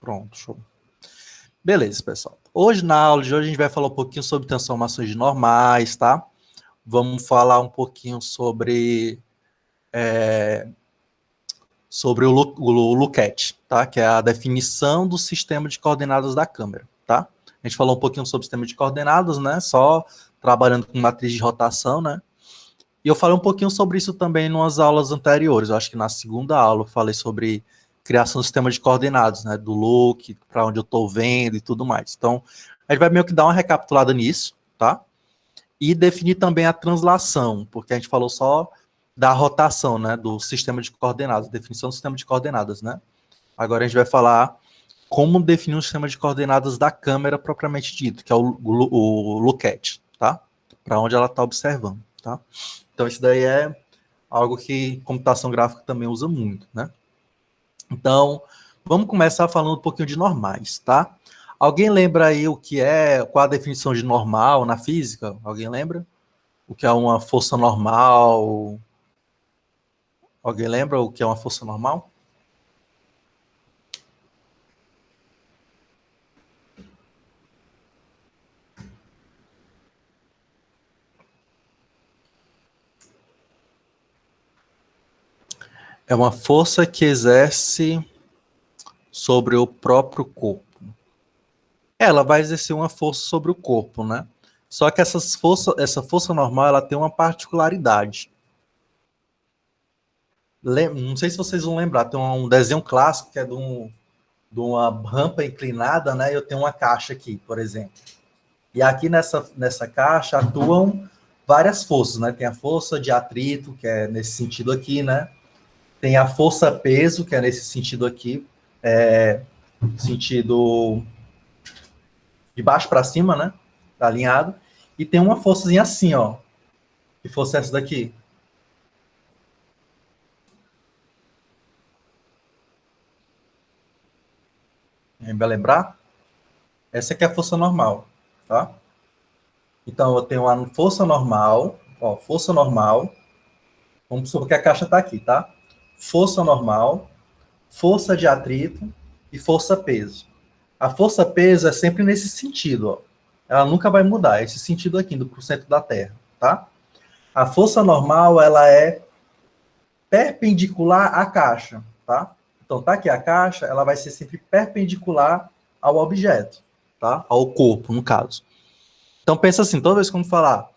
Pronto, show. Beleza, pessoal. Hoje, na aula de hoje, a gente vai falar um pouquinho sobre transformações de normais, tá? Vamos falar um pouquinho sobre o Luket, tá? Que é a definição do sistema de coordenadas da câmera, tá? A gente falou um pouquinho sobre o sistema de coordenadas, né? Só trabalhando com matriz de rotação, né? E eu falei um pouquinho sobre isso também em umas aulas anteriores. Eu acho que na segunda aula eu falei sobre criação do sistema de coordenadas, né? Do look, para onde eu estou vendo e tudo mais. Então, a gente vai meio que dar uma recapitulada nisso, tá? E definir também a translação, porque a gente falou só da rotação, né? Do sistema de coordenadas, definição do sistema de coordenadas, né? Agora a gente vai falar como definir um sistema de coordenadas da câmera propriamente dito, que é o looket, tá? Para onde ela está observando, tá? Então, isso daí é algo que computação gráfica também usa muito, né? Então, vamos começar falando um pouquinho de normais, tá? Alguém lembra aí qual a definição de normal na física? Alguém lembra? O que é uma força normal? Alguém lembra o que é uma força normal? É uma força que exerce sobre o próprio corpo. Ela vai exercer uma força sobre o corpo, né? Só que essa força normal, ela tem uma particularidade. Não sei se vocês vão lembrar, tem um desenho clássico que é de uma rampa inclinada, né? Eu tenho uma caixa aqui, por exemplo. E aqui nessa caixa atuam várias forças, né? Tem a força de atrito, que é nesse sentido aqui, né? Tem a força-peso, que é nesse sentido aqui, sentido de baixo para cima, né? Tá alinhado. E tem uma forçazinha assim, ó. Que força essa daqui? Vai lembrar? Essa aqui é a força normal, tá? Então, eu tenho uma força normal, ó, força normal. Vamos supor que a caixa está aqui, tá? Força normal, força de atrito e força-peso. A força-peso é sempre nesse sentido, ó. Ela nunca vai mudar, esse sentido aqui, do centro da Terra, tá? A força normal, ela é perpendicular à caixa, tá? Então, tá aqui a caixa, ela vai ser sempre perpendicular ao objeto, tá? Ao corpo, no caso. Então, pensa assim, toda vez que eu falar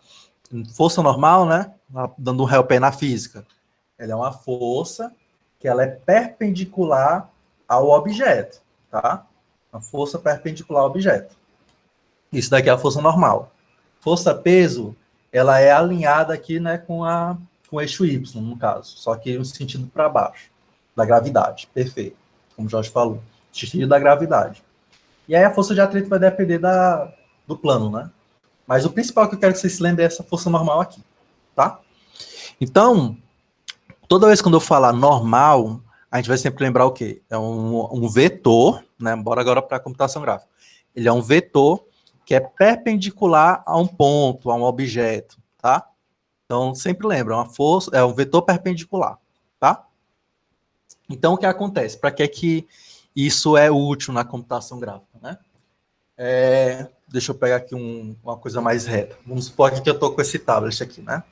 força normal, né? Dando um help aí na física. Ela é uma força que ela é perpendicular ao objeto, tá? Uma força perpendicular ao objeto. Isso daqui é a força normal. Força-peso, ela é alinhada aqui, né, com o eixo Y, no caso, só que no sentido para baixo, da gravidade. Perfeito. Como o Jorge falou, sentido da gravidade. E aí a força de atrito vai depender do plano, né? Mas o principal que eu quero que vocês se lembrem é essa força normal aqui, tá? Então, toda vez quando eu falar normal, a gente vai sempre lembrar o quê? É um vetor, né? Bora agora para a computação gráfica. Ele é um vetor que é perpendicular a um ponto, a um objeto, tá? Então, sempre lembra, é um vetor perpendicular, tá? Então, o que acontece? Para que isso é útil na computação gráfica, né? Deixa eu pegar aqui uma coisa mais reta. Vamos supor que eu estou com esse tablet aqui, né?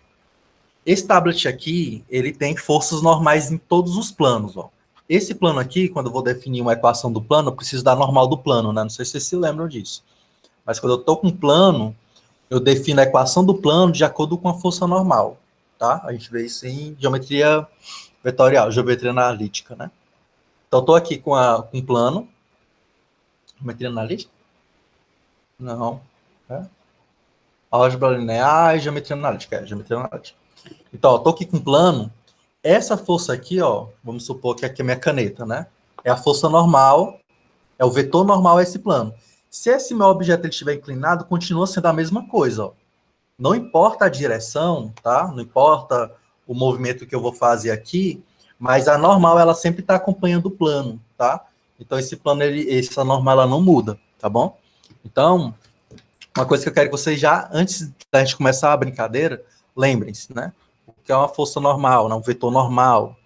Esse tablet aqui, ele tem forças normais em todos os planos, ó. Esse plano aqui, quando eu vou definir uma equação do plano, eu preciso da normal do plano, né? Não sei se vocês se lembram disso. Mas quando eu estou com um plano, eu defino a equação do plano de acordo com a força normal, tá? A gente vê isso em geometria vetorial, geometria analítica, né? Então, estou aqui com um plano. Geometria analítica? Não. Álgebra linear e geometria analítica. Geometria analítica. Então, estou aqui com um plano. Essa força aqui, ó, vamos supor que aqui é a minha caneta, né? É a força normal, é o vetor normal a esse plano. Se esse meu objeto ele estiver inclinado, continua sendo a mesma coisa, ó. Não importa a direção, tá? Não importa o movimento que eu vou fazer aqui, mas a normal, ela sempre está acompanhando o plano, tá? Então, esse plano, essa normal, ela não muda, tá bom? Então, uma coisa que eu quero que vocês já, antes da gente começar a brincadeira, lembrem-se, né? Que é uma força normal, né? Um vetor normal.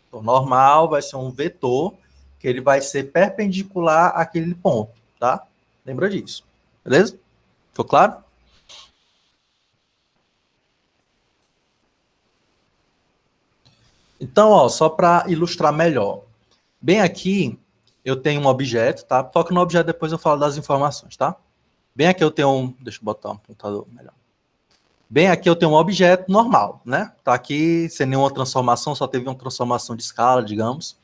Então, normal vai ser um vetor que ele vai ser perpendicular àquele ponto, tá? Lembra disso, beleza? Ficou claro? Então, ó, só para ilustrar melhor. Bem aqui, eu tenho um objeto, tá? Só que no objeto depois eu falo das informações, tá? Bem aqui eu tenho um... Deixa eu botar um computador melhor. Bem aqui eu tenho um objeto normal, né? Tá aqui sem nenhuma transformação, só teve uma transformação de escala, digamos.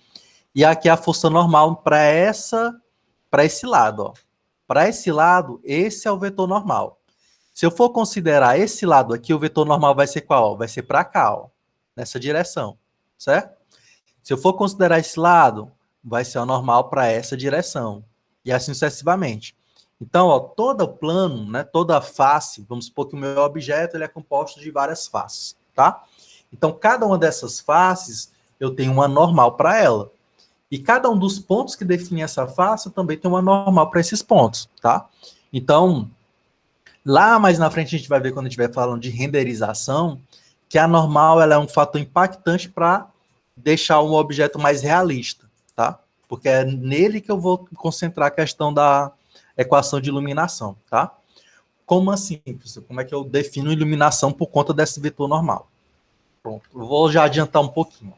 E aqui é a força normal para esse lado, ó. Para esse lado, esse é o vetor normal. Se eu for considerar esse lado aqui, o vetor normal vai ser qual? Vai ser para cá, ó, nessa direção, certo? Se eu for considerar esse lado, vai ser o normal para essa direção, e assim sucessivamente. Então, ó, todo plano, né, toda face, vamos supor que o meu objeto ele é composto de várias faces, tá? Então, cada uma dessas faces, eu tenho uma normal para ela. E cada um dos pontos que define essa face, eu também tem uma normal para esses pontos, tá? Então, lá mais na frente a gente vai ver quando a gente estiver falando de renderização, que a normal ela é um fator impactante para deixar um objeto mais realista, tá? Porque é nele que eu vou concentrar a questão da equação de iluminação, tá? Como assim, professor? Como é que eu defino iluminação por conta desse vetor normal? Pronto, eu vou já adiantar um pouquinho.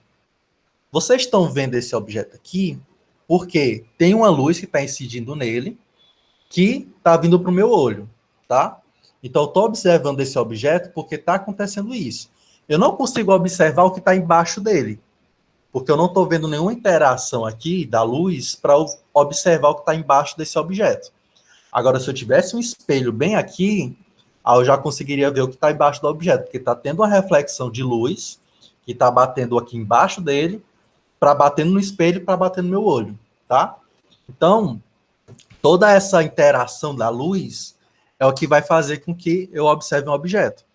Vocês estão vendo esse objeto aqui porque tem uma luz que está incidindo nele que está vindo para o meu olho, tá? Então, eu estou observando esse objeto porque está acontecendo isso. Eu não consigo observar o que está embaixo dele, porque eu não estou vendo nenhuma interação aqui da luz para observar o que está embaixo desse objeto. Agora, se eu tivesse um espelho bem aqui, aí eu já conseguiria ver o que está embaixo do objeto, porque está tendo uma reflexão de luz que está batendo aqui embaixo dele, para bater no espelho, para bater no meu olho, tá? Então, toda essa interação da luz é o que vai fazer com que eu observe um objeto.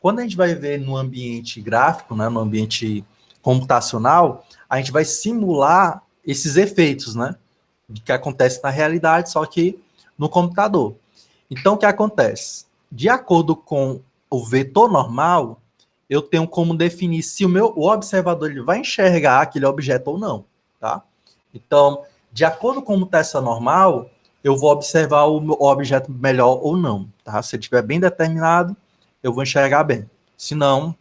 Quando a gente vai ver no ambiente gráfico, né, no ambiente computacional, a gente vai simular esses efeitos, né, que acontecem na realidade, só que no computador. Então, o que acontece? De acordo com o vetor normal, eu tenho como definir se o observador ele vai enxergar aquele objeto ou não, tá? Então, de acordo com como está essa normal, eu vou observar o objeto melhor ou não, tá? Se ele estiver bem determinado, eu vou enxergar bem. Se não,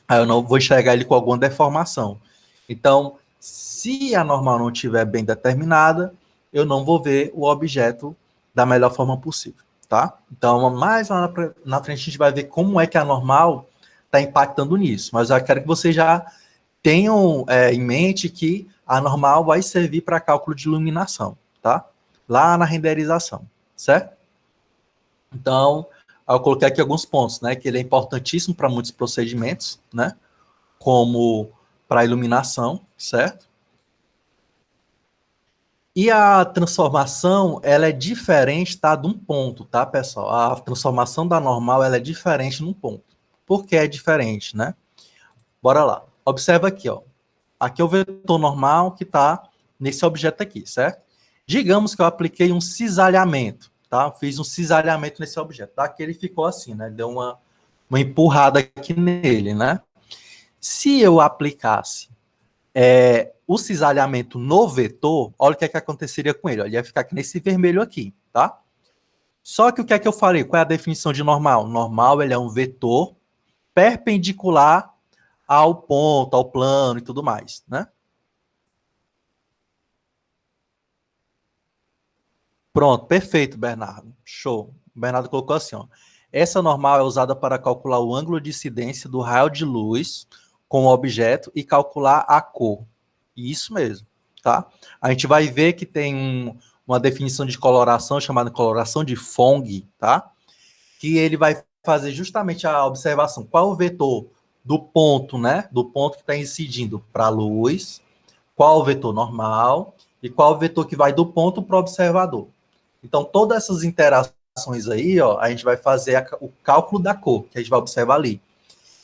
aí eu não vou enxergar ele com alguma deformação. Então, se a normal não estiver bem determinada, eu não vou ver o objeto da melhor forma possível, tá? Então, mais lá na frente a gente vai ver como é que a normal está impactando nisso. Mas eu quero que vocês já tenham em mente que a normal vai servir para cálculo de iluminação, tá? Lá na renderização, certo? Então, eu coloquei aqui alguns pontos, né? Que ele é importantíssimo para muitos procedimentos, né? Como para iluminação, certo? E a transformação, ela é diferente, tá? De um ponto, tá, pessoal? A transformação da normal, ela é diferente num ponto. Por que é diferente, né? Bora lá. Observa aqui, ó. Aqui é o vetor normal que está nesse objeto aqui, certo? Digamos que eu apliquei um cisalhamento, tá? Fiz um cisalhamento nesse objeto. Daqui ele ficou assim, né? Deu uma empurrada aqui nele, né? Se eu aplicasse o cisalhamento no vetor, olha o que é que aconteceria com ele. Ó, ele ia ficar aqui nesse vermelho aqui, tá? Só que o que é que eu falei? Qual é a definição de normal? Normal, ele é um vetor perpendicular ao ponto, ao plano e tudo mais, né? Pronto, perfeito, Bernardo. Show. O Bernardo colocou assim, ó. Essa normal é usada para calcular o ângulo de incidência do raio de luz com o objeto e calcular a cor. Isso mesmo, tá? A gente vai ver que tem uma definição de coloração chamada coloração de Phong, tá? Que ele vai fazer justamente a observação. Qual o vetor do ponto, né? Do ponto que está incidindo para a luz, qual o vetor normal e qual o vetor que vai do ponto para o observador. Então, todas essas interações aí, ó, a gente vai fazer o cálculo da cor, que a gente vai observar ali.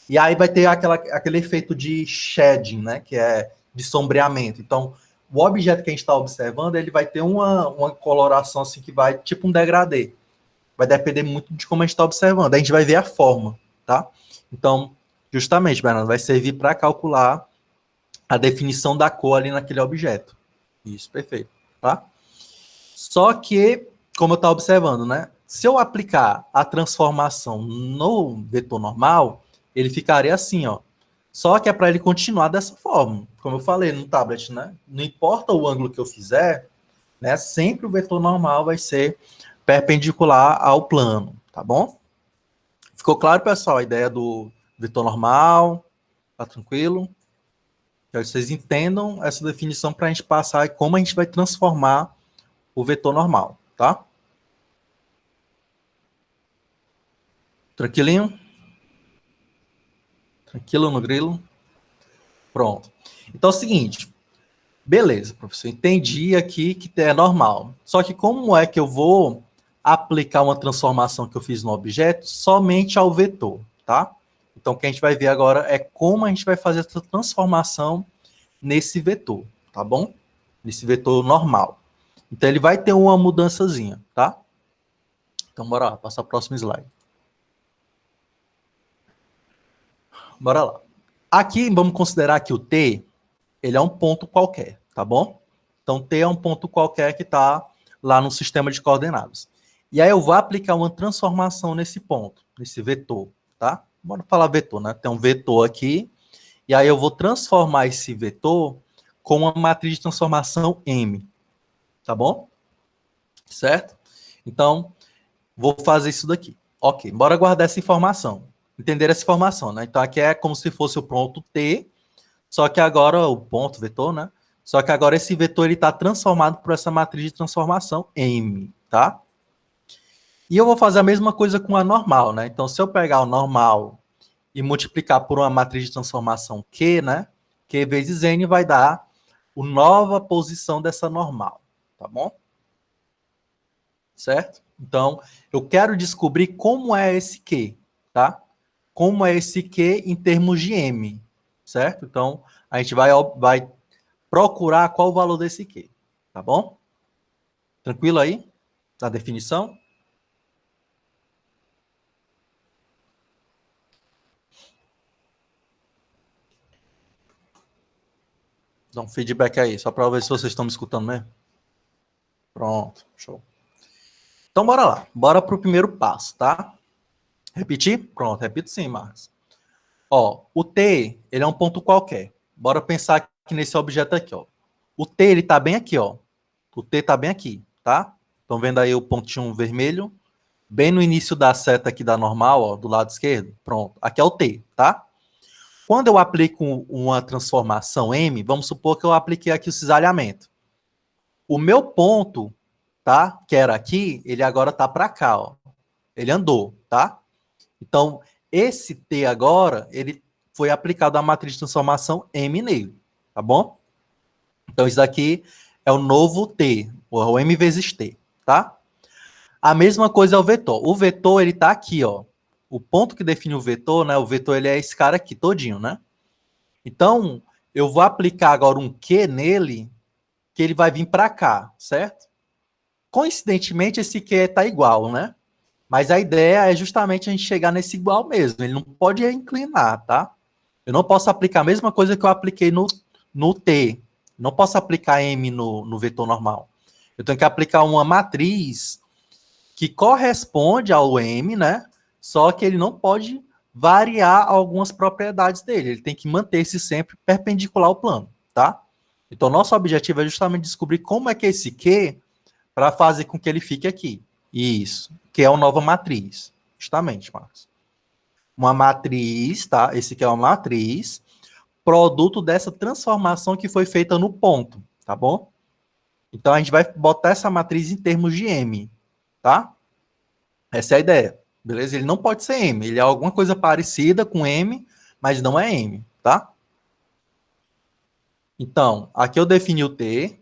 E aí vai ter aquele efeito de shading, né, que é de sombreamento. Então, o objeto que a gente está observando, ele vai ter uma coloração assim que vai, tipo um degradê. Vai depender muito de como a gente está observando. A gente vai ver a forma, tá? Então, justamente, Bernardo, vai servir para calcular a definição da cor ali naquele objeto. Isso, perfeito. Tá? Só que, como eu estava observando, né? Se eu aplicar a transformação no vetor normal, ele ficaria assim, ó. Só que é para ele continuar dessa forma. Como eu falei no tablet, né? Não importa o ângulo que eu fizer, né? Sempre o vetor normal vai ser perpendicular ao plano, tá bom? Ficou claro, pessoal, a ideia do vetor normal? Tá tranquilo? Quero que vocês entendam essa definição para a gente passar e como a gente vai transformar o vetor normal, tá? Tranquilinho? Tranquilo no grilo? Pronto. Então é o seguinte, beleza, professor, entendi aqui que é normal. Só que como é que eu vou aplicar uma transformação que eu fiz no objeto somente ao vetor, tá? Então o que a gente vai ver agora é como a gente vai fazer essa transformação nesse vetor, tá bom? Nesse vetor normal. Então ele vai ter uma mudançazinha, tá? Então bora lá, passar o próximo slide. Bora lá. Aqui vamos considerar que o T, ele é um ponto qualquer, tá bom? Então T é um ponto qualquer que está lá no sistema de coordenadas. E aí eu vou aplicar uma transformação nesse ponto, nesse vetor, tá? Bora falar vetor, né? Tem um vetor aqui, e aí eu vou transformar esse vetor com uma matriz de transformação M, tá bom? Certo? Então, vou fazer isso daqui. Ok, bora guardar essa informação. Entender essa informação, né? Então, aqui é como se fosse o ponto T, só que agora, o ponto vetor, né? Só que agora esse vetor ele está transformado por essa matriz de transformação M, tá? E eu vou fazer a mesma coisa com a normal, né? Então, se eu pegar o normal e multiplicar por uma matriz de transformação Q, né? Q vezes N vai dar a nova posição dessa normal, tá bom? Certo? Então, eu quero descobrir como é esse Q, tá? Como é esse Q em termos de M, certo? Então, a gente vai procurar qual o valor desse Q, tá bom? Tranquilo aí? Na definição? Dá um feedback aí, só para ver se vocês estão me escutando mesmo. Pronto, show. Então, bora lá. Bora para o primeiro passo, tá? Repetir? Pronto, repito sim, Marcos. Ó, o T, ele é um ponto qualquer. Bora pensar aqui nesse objeto aqui, ó. O T, ele tá bem aqui, ó. O T tá bem aqui, tá? Estão vendo aí o pontinho vermelho? Bem no início da seta aqui da normal, ó, do lado esquerdo. Pronto, aqui é o T, tá? Quando eu aplico uma transformação M, vamos supor que eu apliquei aqui o cisalhamento. O meu ponto, tá? Que era aqui, ele agora tá para cá, ó. Ele andou, tá? Então, esse T agora, ele foi aplicado a matriz de transformação M nele, tá bom? Então, isso daqui é o novo T, o M vezes T, tá? A mesma coisa é o vetor. O vetor, ele tá aqui, ó. O ponto que define o vetor, né? O vetor, ele é esse cara aqui, todinho, né? Então, eu vou aplicar agora um Q nele, que ele vai vir para cá, certo? Coincidentemente, esse Q tá igual, né? Mas a ideia é justamente a gente chegar nesse igual mesmo. Ele não pode inclinar, tá? Eu não posso aplicar a mesma coisa que eu apliquei no T. Não posso aplicar M no vetor normal. Eu tenho que aplicar uma matriz que corresponde ao M, né? Só que ele não pode variar algumas propriedades dele. Ele tem que manter-se sempre perpendicular ao plano, tá? Então, nosso objetivo é justamente descobrir como é que é esse Q para fazer com que ele fique aqui. Isso, que é uma nova matriz. Justamente, Marcos. Uma matriz, tá? Esse aqui é uma matriz, produto dessa transformação que foi feita no ponto, tá bom? Então, a gente vai botar essa matriz em termos de M, tá? Essa é a ideia, beleza? Ele não pode ser M, ele é alguma coisa parecida com M, mas não é M, tá? Então, aqui eu defini o T,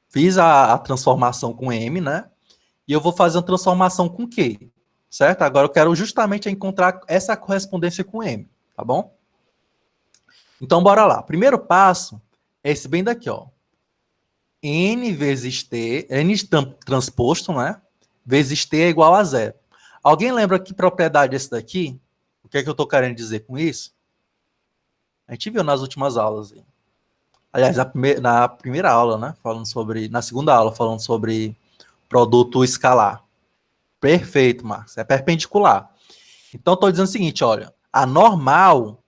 fiz a transformação com M, né? E eu vou fazer uma transformação com Q, certo? Agora eu quero justamente encontrar essa correspondência com M, tá bom? Então, bora lá. Primeiro passo é esse bem daqui, ó. N vezes T, N transposto, né? Vezes T é igual a zero. Alguém lembra que propriedade é esse daqui? O que é que eu estou querendo dizer com isso? A gente viu nas últimas aulas. Aliás, na primeira aula, né? Na segunda aula, falando sobre produto escalar. Perfeito, Marcos. É perpendicular. Então, estou dizendo o seguinte, olha. A normal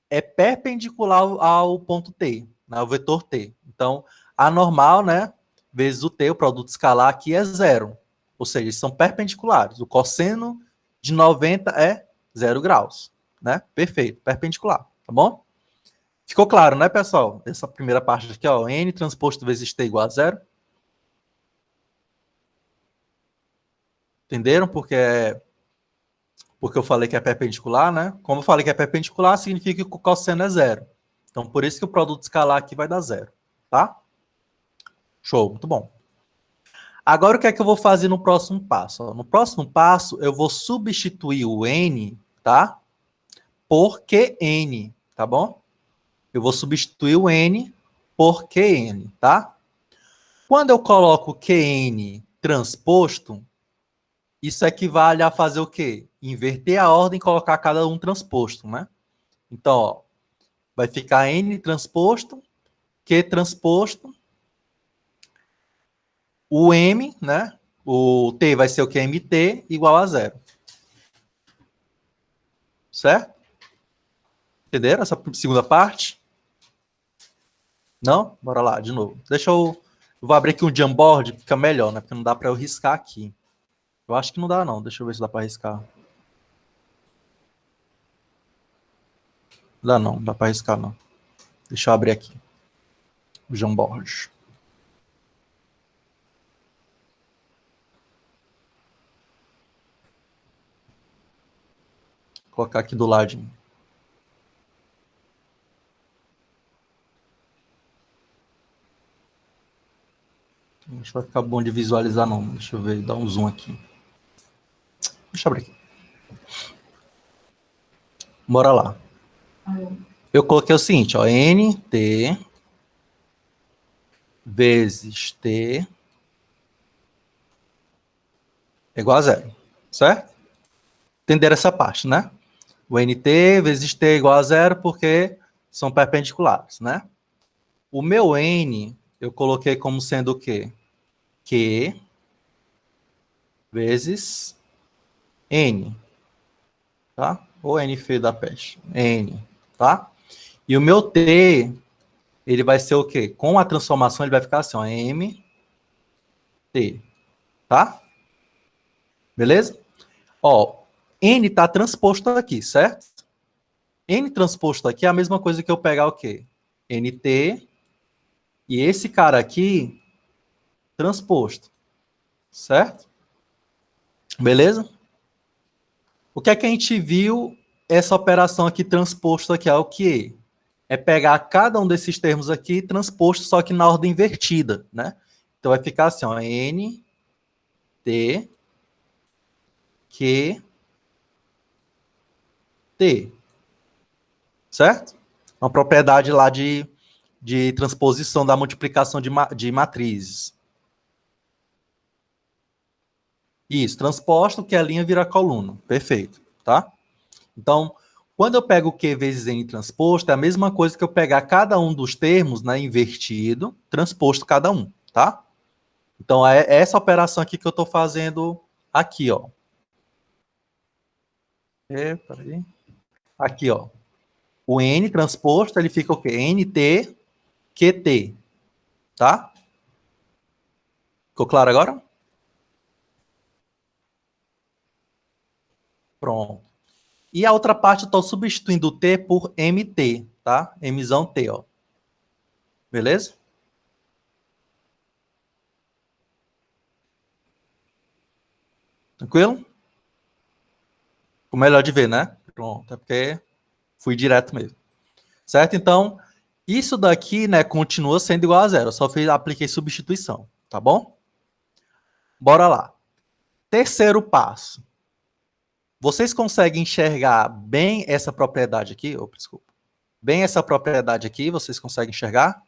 é perpendicular ao ponto T, né, ao vetor T. Então, a normal, né, vezes o T, o produto escalar aqui é zero. Ou seja, eles são perpendiculares. O cosseno de 90 é 0 graus, né? Perfeito, perpendicular, tá bom? Ficou claro, né, pessoal? Essa primeira parte aqui, ó, N transposto vezes T igual a zero. Entenderam? Porque eu falei que é perpendicular, né? Como eu falei que é perpendicular, significa que o cosseno é zero. Então, por isso que o produto escalar aqui vai dar zero, tá? Show, muito bom. Agora, o que é que eu vou fazer no próximo passo? No próximo passo, eu vou substituir o N, tá? Por QN, tá bom? Eu vou substituir o N por QN, tá? Quando eu coloco QN transposto, isso equivale a fazer o quê? Inverter a ordem e colocar cada um transposto, né? Então, ó, vai ficar N transposto, Q transposto, o M, né? O T vai ser o QMT igual a zero. Certo? Entenderam essa segunda parte? Não? Bora lá, de novo. Eu vou abrir aqui um Jamboard, fica melhor, né? Porque não dá para eu riscar aqui. Eu acho que não dá, não. Deixa eu ver se dá para riscar. Não dá para riscar, não. Deixa eu abrir aqui. O Jamboard. Vou colocar aqui do ladinho. Acho que vai ficar bom de visualizar, não. Deixa eu ver, dar um zoom aqui. Deixa eu abrir aqui. Bora lá. Eu coloquei o seguinte, ó. NT vezes T é igual a zero. Certo? Entenderam essa parte, né? O NT vezes T é igual a zero porque são perpendiculares, né? O meu N eu coloquei como sendo o quê? Q vezes N, tá? Ou N feio da peste. N, tá? E o meu T, ele vai ser o quê? Com a transformação, ele vai ficar assim, ó, M, T, tá? Beleza? Ó, N tá transposto aqui, certo? N transposto aqui é a mesma coisa que eu pegar o quê? NT e esse cara aqui transposto, certo? Beleza? O que é que a gente viu essa operação aqui transposto aqui é o que? É pegar cada um desses termos aqui transposto, só que na ordem invertida, né? Então vai ficar assim, ó, N, T, Q, T, certo? Uma propriedade lá de transposição da multiplicação de matrizes. Isso, transposto, que a linha vira coluna. Perfeito, tá? Então, quando eu pego Q vezes N transposto, é a mesma coisa que eu pegar cada um dos termos, né, invertido, transposto cada um, tá? Então, é essa operação aqui que eu estou fazendo aqui, ó. Peraí. Aqui, ó. O N transposto, ele fica o quê? NT, QT, tá? Ficou claro agora? Pronto. E a outra parte eu estou substituindo o T por MT, tá? Mzão T, ó. Beleza? Tranquilo? Ficou melhor de ver, né? Pronto, é porque fui direto mesmo. Certo? Então, isso daqui, né, continua sendo igual a zero. Eu só apliquei substituição, tá bom? Bora lá. Terceiro passo. Vocês conseguem enxergar bem essa propriedade aqui? Oh, desculpa. Bem essa propriedade aqui, vocês conseguem enxergar?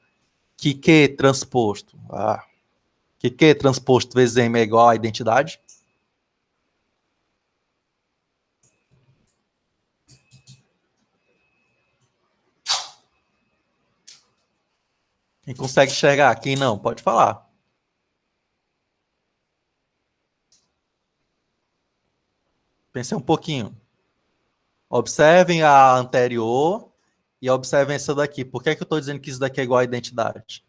Que Q transposto. Que Q transposto vezes M é igual à identidade? Quem consegue enxergar? Quem não? Pode falar. Pensei um pouquinho. Observem a anterior e observem essa daqui. Por que é que eu estou dizendo que isso daqui é igual à identidade?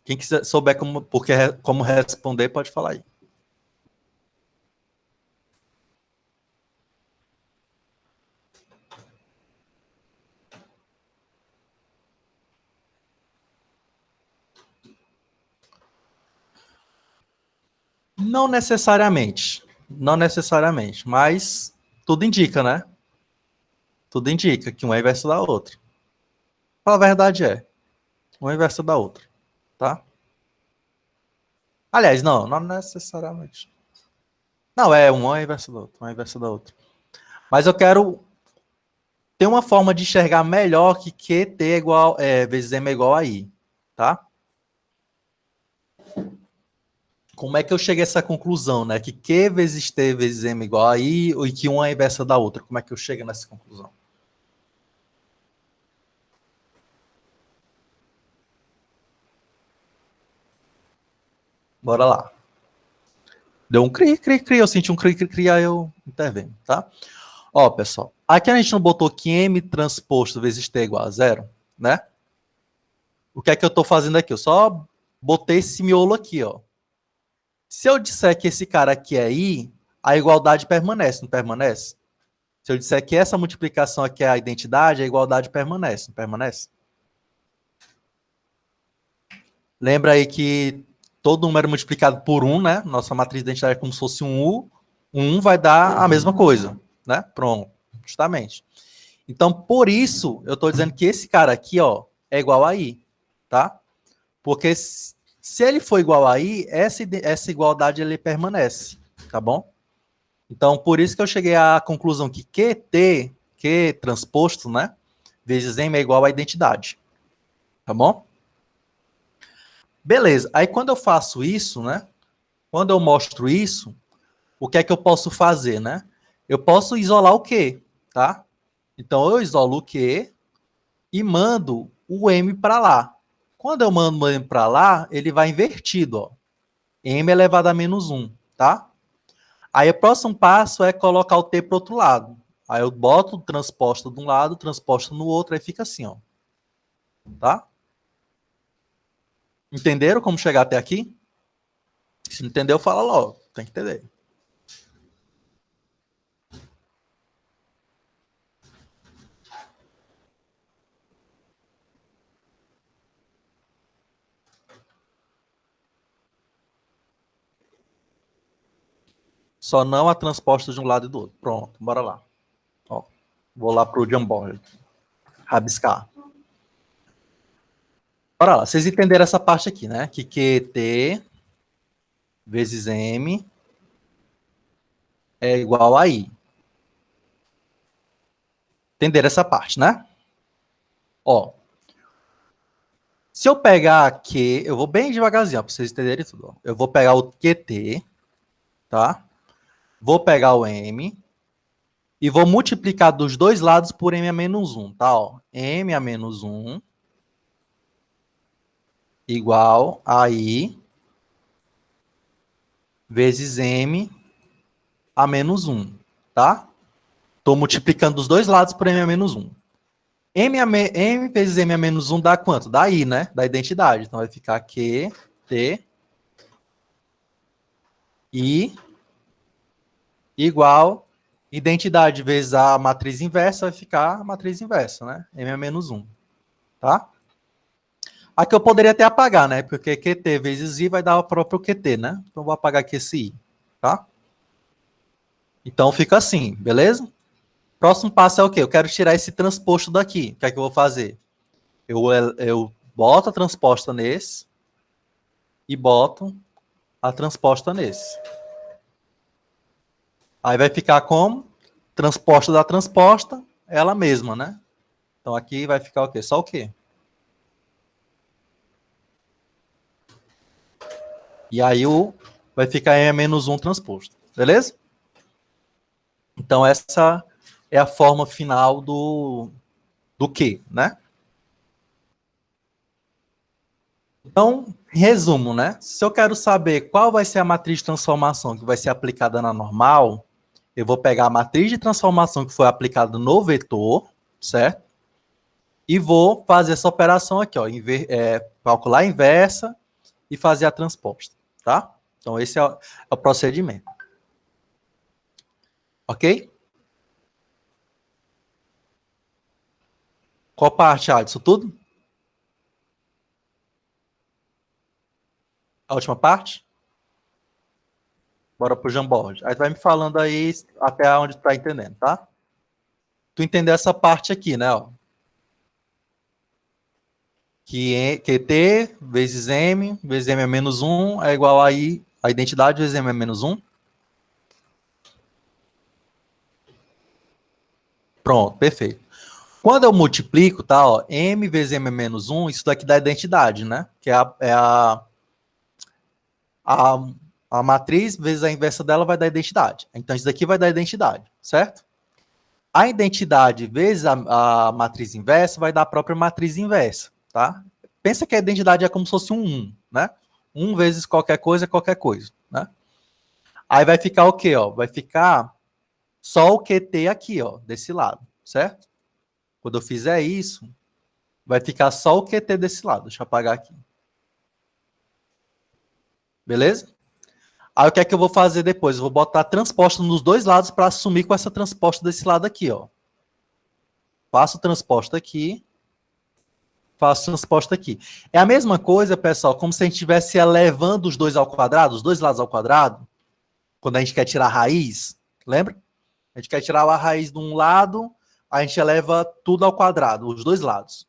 Quem quiser souber como responder, pode falar aí. Não necessariamente. Não necessariamente. Mas tudo indica, né? Tudo indica que um é inverso da outra. A verdade é, um é inverso da outra. Tá? Aliás, não necessariamente. Não, um é inverso da outra. Um é inverso da outra. Mas eu quero ter uma forma de enxergar melhor que QT vezes M é igual a I. Tá? Como é que eu cheguei a essa conclusão, né? Que Q vezes T vezes M é igual a I e que uma é inversa da outra. Como é que eu chego nessa conclusão? Bora lá. Deu um cri, cri, cri. Eu senti um cri, cri, cri, aí eu intervenho, tá? Ó, pessoal. Aqui a gente não botou que M transposto vezes T é igual a zero, né? O que é que eu tô fazendo aqui? Eu só botei esse miolo aqui, ó. Se eu disser que esse cara aqui é I, a igualdade permanece, não permanece? Se eu disser que essa multiplicação aqui é a identidade, a igualdade permanece, não permanece? Lembra aí que todo número multiplicado por 1, né? Nossa matriz de identidade é como se fosse um U. Um vai dar a mesma coisa, né? Pronto, justamente. Então, por isso, eu estou dizendo que esse cara aqui, ó, é igual a I, tá? Porque se ele for igual a I, essa igualdade ele permanece, tá bom? Então, por isso que eu cheguei à conclusão que QT, Q transposto, né? Vezes M é igual à identidade, tá bom? Beleza. Aí quando eu faço isso, né? Quando eu mostro isso, o que é que eu posso fazer, né? Eu posso isolar o Q, tá? Então eu isolo o Q e mando o M para lá. Quando eu mando o M para lá, ele vai invertido, ó. M elevado a menos 1, tá? Aí o próximo passo é colocar o T para o outro lado. Aí eu boto transposto de um lado, transposto no outro, aí fica assim, ó. Tá? Entenderam como chegar até aqui? Se não entendeu, fala logo. Tem que entender. Só não a transposta de um lado e do outro. Pronto, bora lá. Ó, vou lá pro Jamboard. Rabiscar. Bora lá. Vocês entenderam essa parte aqui, né? Que QT vezes M é igual a I. Entenderam essa parte, né? Ó, se eu pegar aqui, eu vou bem devagarzinho, para vocês entenderem tudo. Ó. Eu vou pegar o QT, tá? Vou pegar o M e vou multiplicar dos dois lados por M a menos 1, tá? Ó, M a menos 1 igual a I vezes M a menos 1, tá? Estou multiplicando dos dois lados por M a menos 1. M vezes M a menos 1 dá quanto? Dá I, né? Da identidade. Então vai ficar Q, T, I igual identidade vezes a matriz inversa vai ficar a matriz inversa, né? M a menos 1, tá? Aqui eu poderia até apagar, né? Porque QT vezes I vai dar o próprio QT, né? Então eu vou apagar aqui esse I, tá? Então fica assim, beleza? Próximo passo é o quê? Eu quero tirar esse transposto daqui. O que é que eu vou fazer? Eu boto a transposta nesse e boto a transposta nesse. Aí vai ficar como? Transposta da transposta, ela mesma, né? Então aqui vai ficar o quê? Só o quê? E aí vai ficar M menos 1 transposto. Beleza? Então, essa é a forma final do Q, né? Então, resumo, né? Se eu quero saber qual vai ser a matriz de transformação que vai ser aplicada na normal, eu vou pegar a matriz de transformação que foi aplicada no vetor, certo? E vou fazer essa operação aqui, ó, calcular a inversa e fazer a transposta, tá? Então, esse é o procedimento. Ok? Qual parte, Alisson? Tudo? A última parte? Bora pro Jamboard. Aí tu vai me falando aí até onde tu tá entendendo, tá? Tu entendeu essa parte aqui, né? Ó. Que QT vezes M é menos 1 é igual aí a identidade vezes M é menos 1. Pronto, perfeito. Quando eu multiplico, tá? Ó, M vezes M é menos 1, isso daqui dá a identidade, né? Que a, a matriz vezes a inversa dela vai dar identidade. Então, isso daqui vai dar identidade, certo? A identidade vezes a matriz inversa vai dar a própria matriz inversa, tá? Pensa que a identidade é como se fosse um 1, né? 1 vezes qualquer coisa, né? Aí vai ficar o quê, ó? Vai ficar só o QT aqui, ó, desse lado, certo? Quando eu fizer isso, vai ficar só o QT desse lado. Deixa eu apagar aqui. Beleza? Aí o que é que eu vou fazer depois? Eu vou botar transposta nos dois lados para assumir com essa transposta desse lado aqui, ó. Faço transposta aqui, faço transposta aqui. É a mesma coisa, pessoal, como se a gente estivesse elevando os dois ao quadrado, os dois lados ao quadrado, quando a gente quer tirar a raiz, lembra? A gente quer tirar a raiz de um lado, a gente eleva tudo ao quadrado, os dois lados.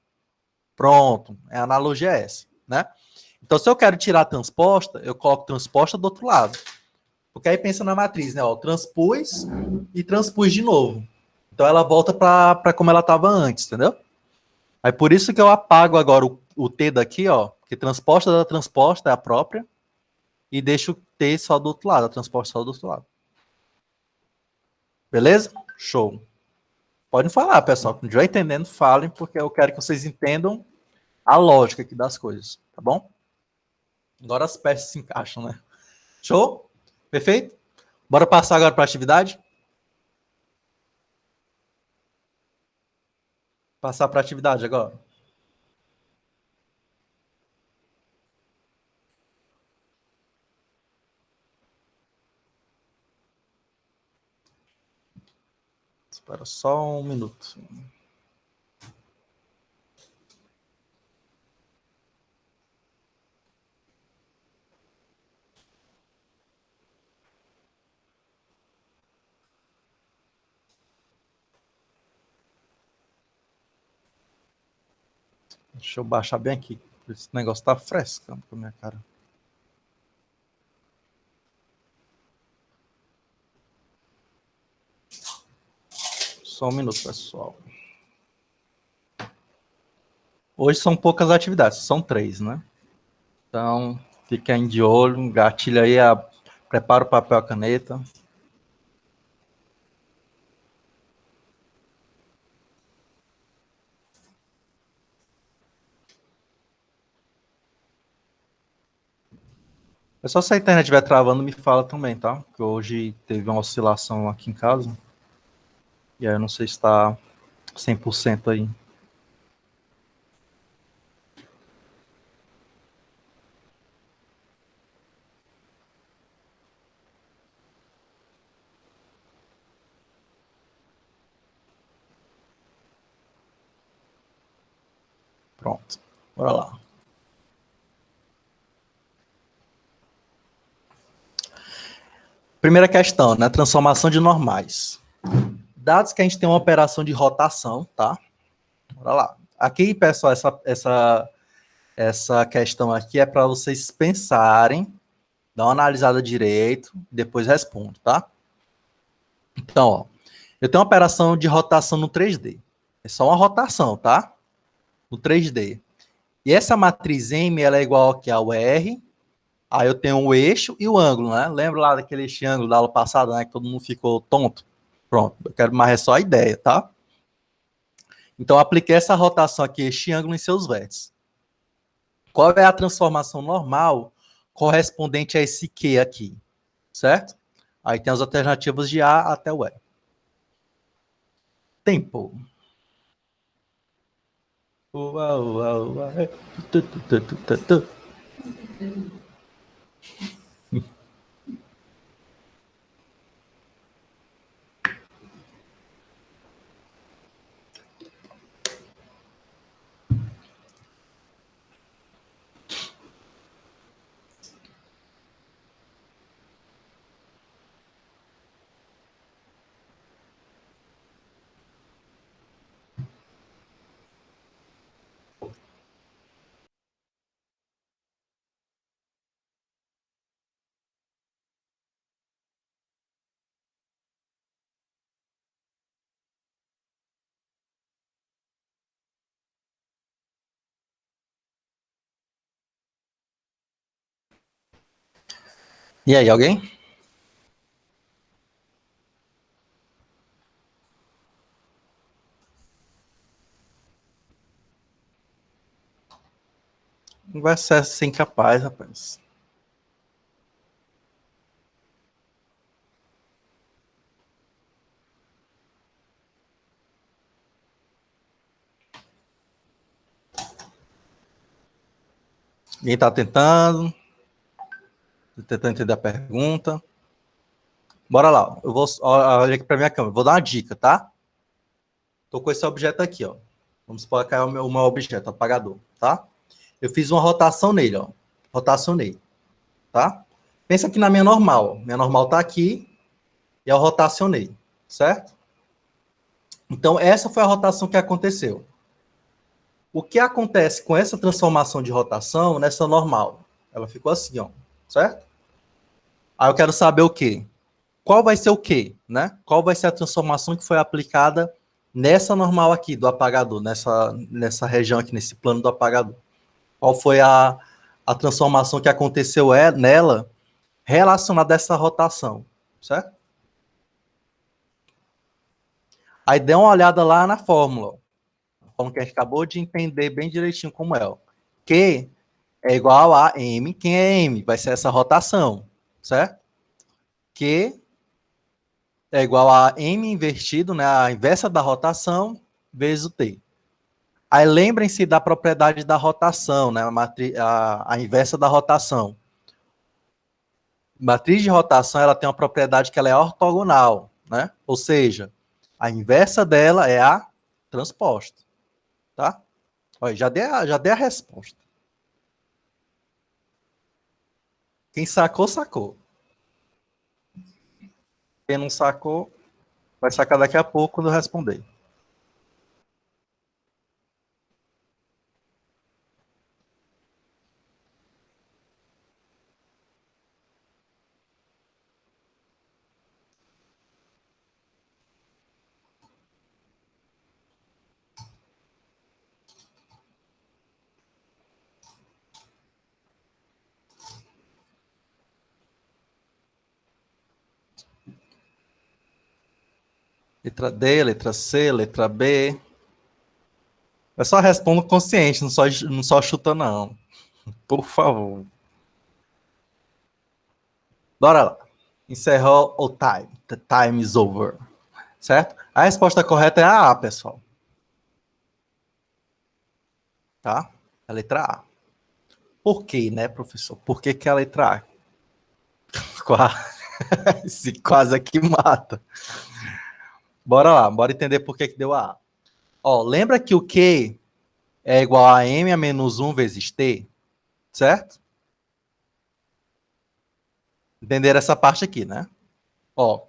Pronto, a analogia é essa, né? Então, se eu quero tirar a transposta, eu coloco transposta do outro lado. Porque aí pensa na matriz, né? Ó, transpus e transpus de novo. Então, ela volta para como ela estava antes, entendeu? Aí, por isso que eu apago agora o T daqui, ó, porque transposta da transposta é a própria, e deixo o T só do outro lado, a transposta só do outro lado. Beleza? Show. Podem falar, pessoal. Quando estiver entendendo, falem, porque eu quero que vocês entendam a lógica aqui das coisas, tá bom? Agora as peças se encaixam, né? Show? Perfeito? Bora passar agora para a atividade? Passar para a atividade agora. Espera só um minuto. Deixa eu baixar bem aqui. Esse negócio tá frescando com a minha cara. Só um minuto, pessoal. Hoje são poucas atividades, são 3, né? Então, fiquem de olho, gatilha aí, prepara o papel e a caneta. É só se a internet estiver travando, me fala também, tá? Porque hoje teve uma oscilação aqui em casa. E aí eu não sei se está 100% aí. Pronto. Bora lá. Primeira questão, né? Transformação de normais. Dados que a gente tem uma operação de rotação, tá? Bora lá. Aqui, pessoal, essa questão aqui é para vocês pensarem, dar uma analisada direito, depois respondo, tá? Então, ó, eu tenho uma operação de rotação no 3D. É só uma rotação, tá? No 3D. E essa matriz M, ela é igual aqui ao R. Aí eu tenho o eixo e o ângulo, né? Lembra lá daquele eixo e ângulo da aula passada, né? Que todo mundo ficou tonto. Pronto, eu quero mais é só a ideia, tá? Então, eu apliquei essa rotação aqui, este ângulo em seus vértices. Qual é a transformação normal correspondente a esse Q aqui, certo? Aí tem as alternativas de A até o E. Tempo. Ua, ua, ua. Tu, tu, tu, tu, tu, tu. E aí, alguém? Não vai ser assim capaz, rapaz. Ninguém tá tentando entender a pergunta. Bora lá. Eu vou olha aqui para minha câmera. Vou dar uma dica, tá? Tô com esse objeto aqui, ó. Vamos supor que é o meu objeto, apagador, tá? Eu fiz uma rotação nele, ó. Rotacionei, tá? Pensa aqui na minha normal. Minha normal tá aqui e eu rotacionei, certo? Então, essa foi a rotação que aconteceu. O que acontece com essa transformação de rotação nessa normal? Ela ficou assim, ó, certo? Aí eu quero saber o quê? Qual vai ser o quê, né? Qual vai ser a transformação que foi aplicada nessa normal aqui do apagador, nessa região aqui, nesse plano do apagador? Qual foi a transformação que aconteceu nela relacionada a essa rotação, certo? Aí dê uma olhada lá na fórmula, como que a gente acabou de entender bem direitinho como é. Ó. Q é igual a M. Quem é M? Vai ser essa rotação, certo? Q é igual a M invertido, né? A inversa da rotação, vezes o T. Aí lembrem-se da propriedade da rotação, né? A inversa da rotação. Matriz de rotação ela tem uma propriedade que ela é ortogonal, né? Ou seja, a inversa dela é a transposta, tá? Olha, já dei a resposta. Quem sacou, sacou. Quem não sacou, vai sacar daqui a pouco quando eu responder. Letra D, letra C, letra B. Eu só respondo consciente, não só chuta, não. Por favor. Bora lá. Encerrou o time. The time is over. Certo? A resposta correta é a A, pessoal. Tá? A letra A. Por quê, né, professor? Por que, que é a letra A? Esse quase aqui mata. Bora lá, bora entender por que, que deu a A. Ó, lembra que o Q é igual a M a menos 1 vezes T? Certo? Entenderam essa parte aqui, né? Ó,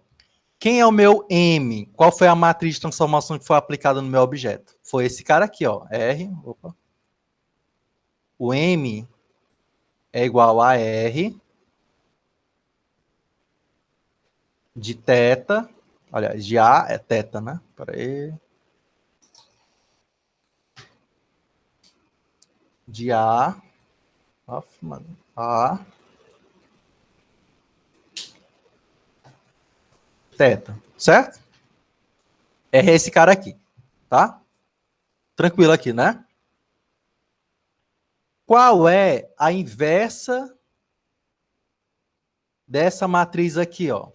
quem é o meu M? Qual foi a matriz de transformação que foi aplicada no meu objeto? Foi esse cara aqui, ó. R. Opa. O M é igual a R de θ. Aliás, de A é θ, né? Pera aí. De A. A. Θ. Certo? R é esse cara aqui, tá? Tranquilo aqui, né? Qual é a inversa dessa matriz aqui, ó?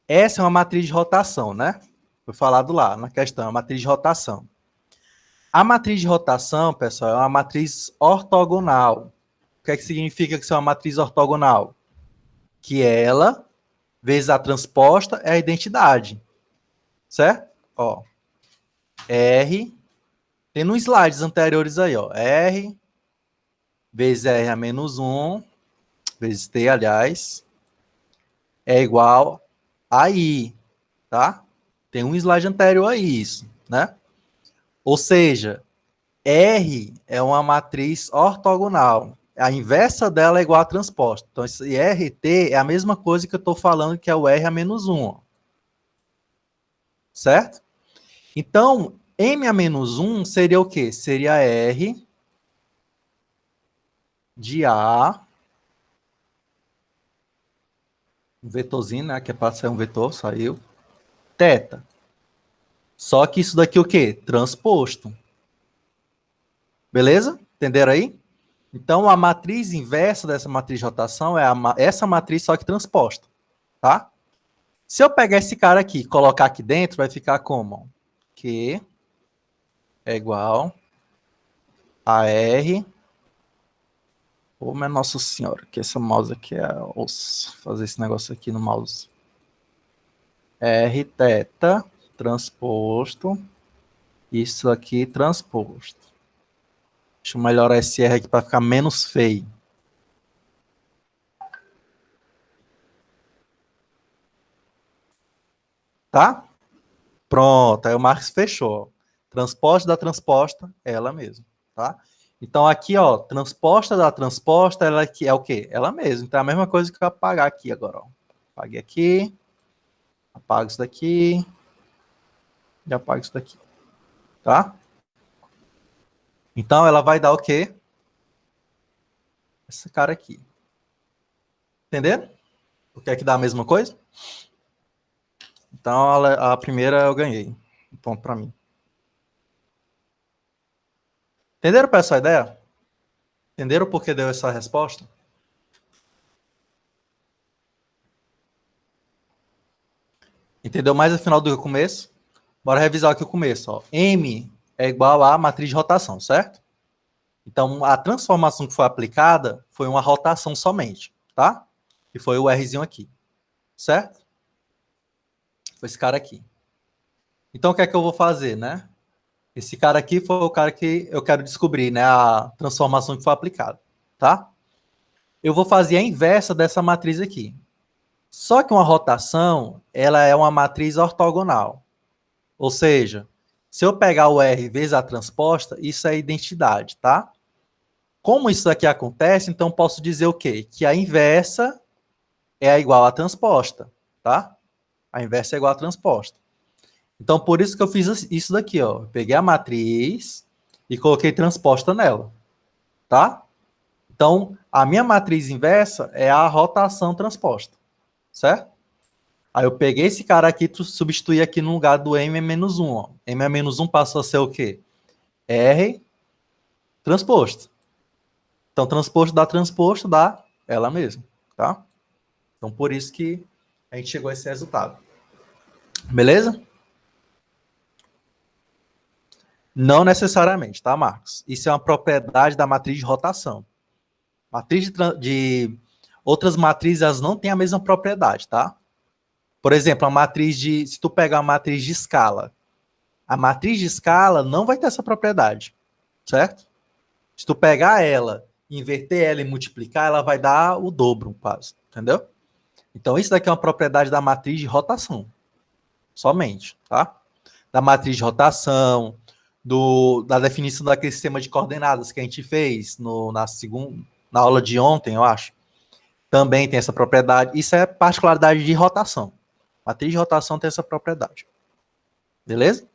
Essa é uma matriz de rotação, né? Foi falado lá na questão, a matriz de rotação. A matriz de rotação, pessoal, é uma matriz ortogonal. O que é que significa que isso é uma matriz ortogonal? Que ela, vezes a transposta, é a identidade. Certo? Ó, R, tem nos slides anteriores aí, ó. R vezes R a menos 1, vezes T, aliás, é igual a I, tá? Tem um slide anterior a isso, né? Ou seja, R é uma matriz ortogonal. A inversa dela é igual a transposta. Então, esse RT é a mesma coisa que eu estou falando, que é o R a menos 1. Certo? Então, M a menos 1 seria o quê? Seria R de A, um vetorzinho, né? Que é para ser um vetor, saiu. Teta. Só que isso daqui é o quê? Transposto. Beleza? Entenderam aí? Então, a matriz inversa dessa matriz de rotação é essa matriz, só que transposta. Tá? Se eu pegar esse cara aqui e colocar aqui dentro, vai ficar como? Q é igual a R. Ô, minha Nossa Senhora, que essa mouse aqui é osso. Fazer esse negócio aqui no mouse. R teta transposto. Isso aqui transposto. Deixa eu melhorar esse R aqui para ficar menos feio. Tá? Pronto, aí o Marcos fechou. Transposta da transposta, ela mesma, tá? Então aqui, ó, transposta da transposta, ela aqui é o quê? Ela mesma. Então é a mesma coisa que eu vou apagar aqui agora, ó. Apaguei aqui, apago isso daqui e apago isso daqui, tá? Então ela vai dar o quê? Esse cara aqui. Entenderam? Por que é que dá a mesma coisa? Então a primeira eu ganhei. Um ponto para mim. Entenderam, pessoal, a ideia? Entenderam por que deu essa resposta? Entendeu mais no final do que o começo? Bora revisar aqui o começo. Ó. M é igual a matriz de rotação, certo? Então, a transformação que foi aplicada foi uma rotação somente, tá? E foi o Rzinho aqui, certo? Foi esse cara aqui. Então, o que é que eu vou fazer, né? Esse cara aqui foi o cara que eu quero descobrir, né? A transformação que foi aplicada, tá? Eu vou fazer a inversa dessa matriz aqui. Só que uma rotação, ela é uma matriz ortogonal. Ou seja, se eu pegar o R vezes a transposta, isso é identidade, tá? Como isso aqui acontece, então posso dizer o quê? Que a inversa é igual à transposta, tá? A inversa é igual à transposta. Então, por isso que eu fiz isso daqui, ó. Eu peguei a matriz e coloquei transposta nela, tá? Então, a minha matriz inversa é a rotação transposta, certo? Aí eu peguei esse cara aqui e substituí aqui no lugar do M-1. Ó. M-1 passou a ser o quê? R transposto. Então, transposto dá ela mesma, tá? Então, por isso que a gente chegou a esse resultado. Beleza? Não necessariamente, tá, Marcos? Isso é uma propriedade da matriz de rotação. Matriz de outras matrizes, elas não têm a mesma propriedade, tá? Por exemplo, a matriz de... Se tu pegar a matriz de escala, a matriz de escala não vai ter essa propriedade, certo? Se tu pegar ela, inverter ela e multiplicar, ela vai dar o dobro, quase, entendeu? Então, isso daqui é uma propriedade da matriz de rotação, somente, tá? Da matriz de rotação, da definição daquele sistema de coordenadas que a gente fez na aula de ontem, eu acho. Também tem essa propriedade. Isso é particularidade de rotação. Matriz de rotação tem essa propriedade. Beleza?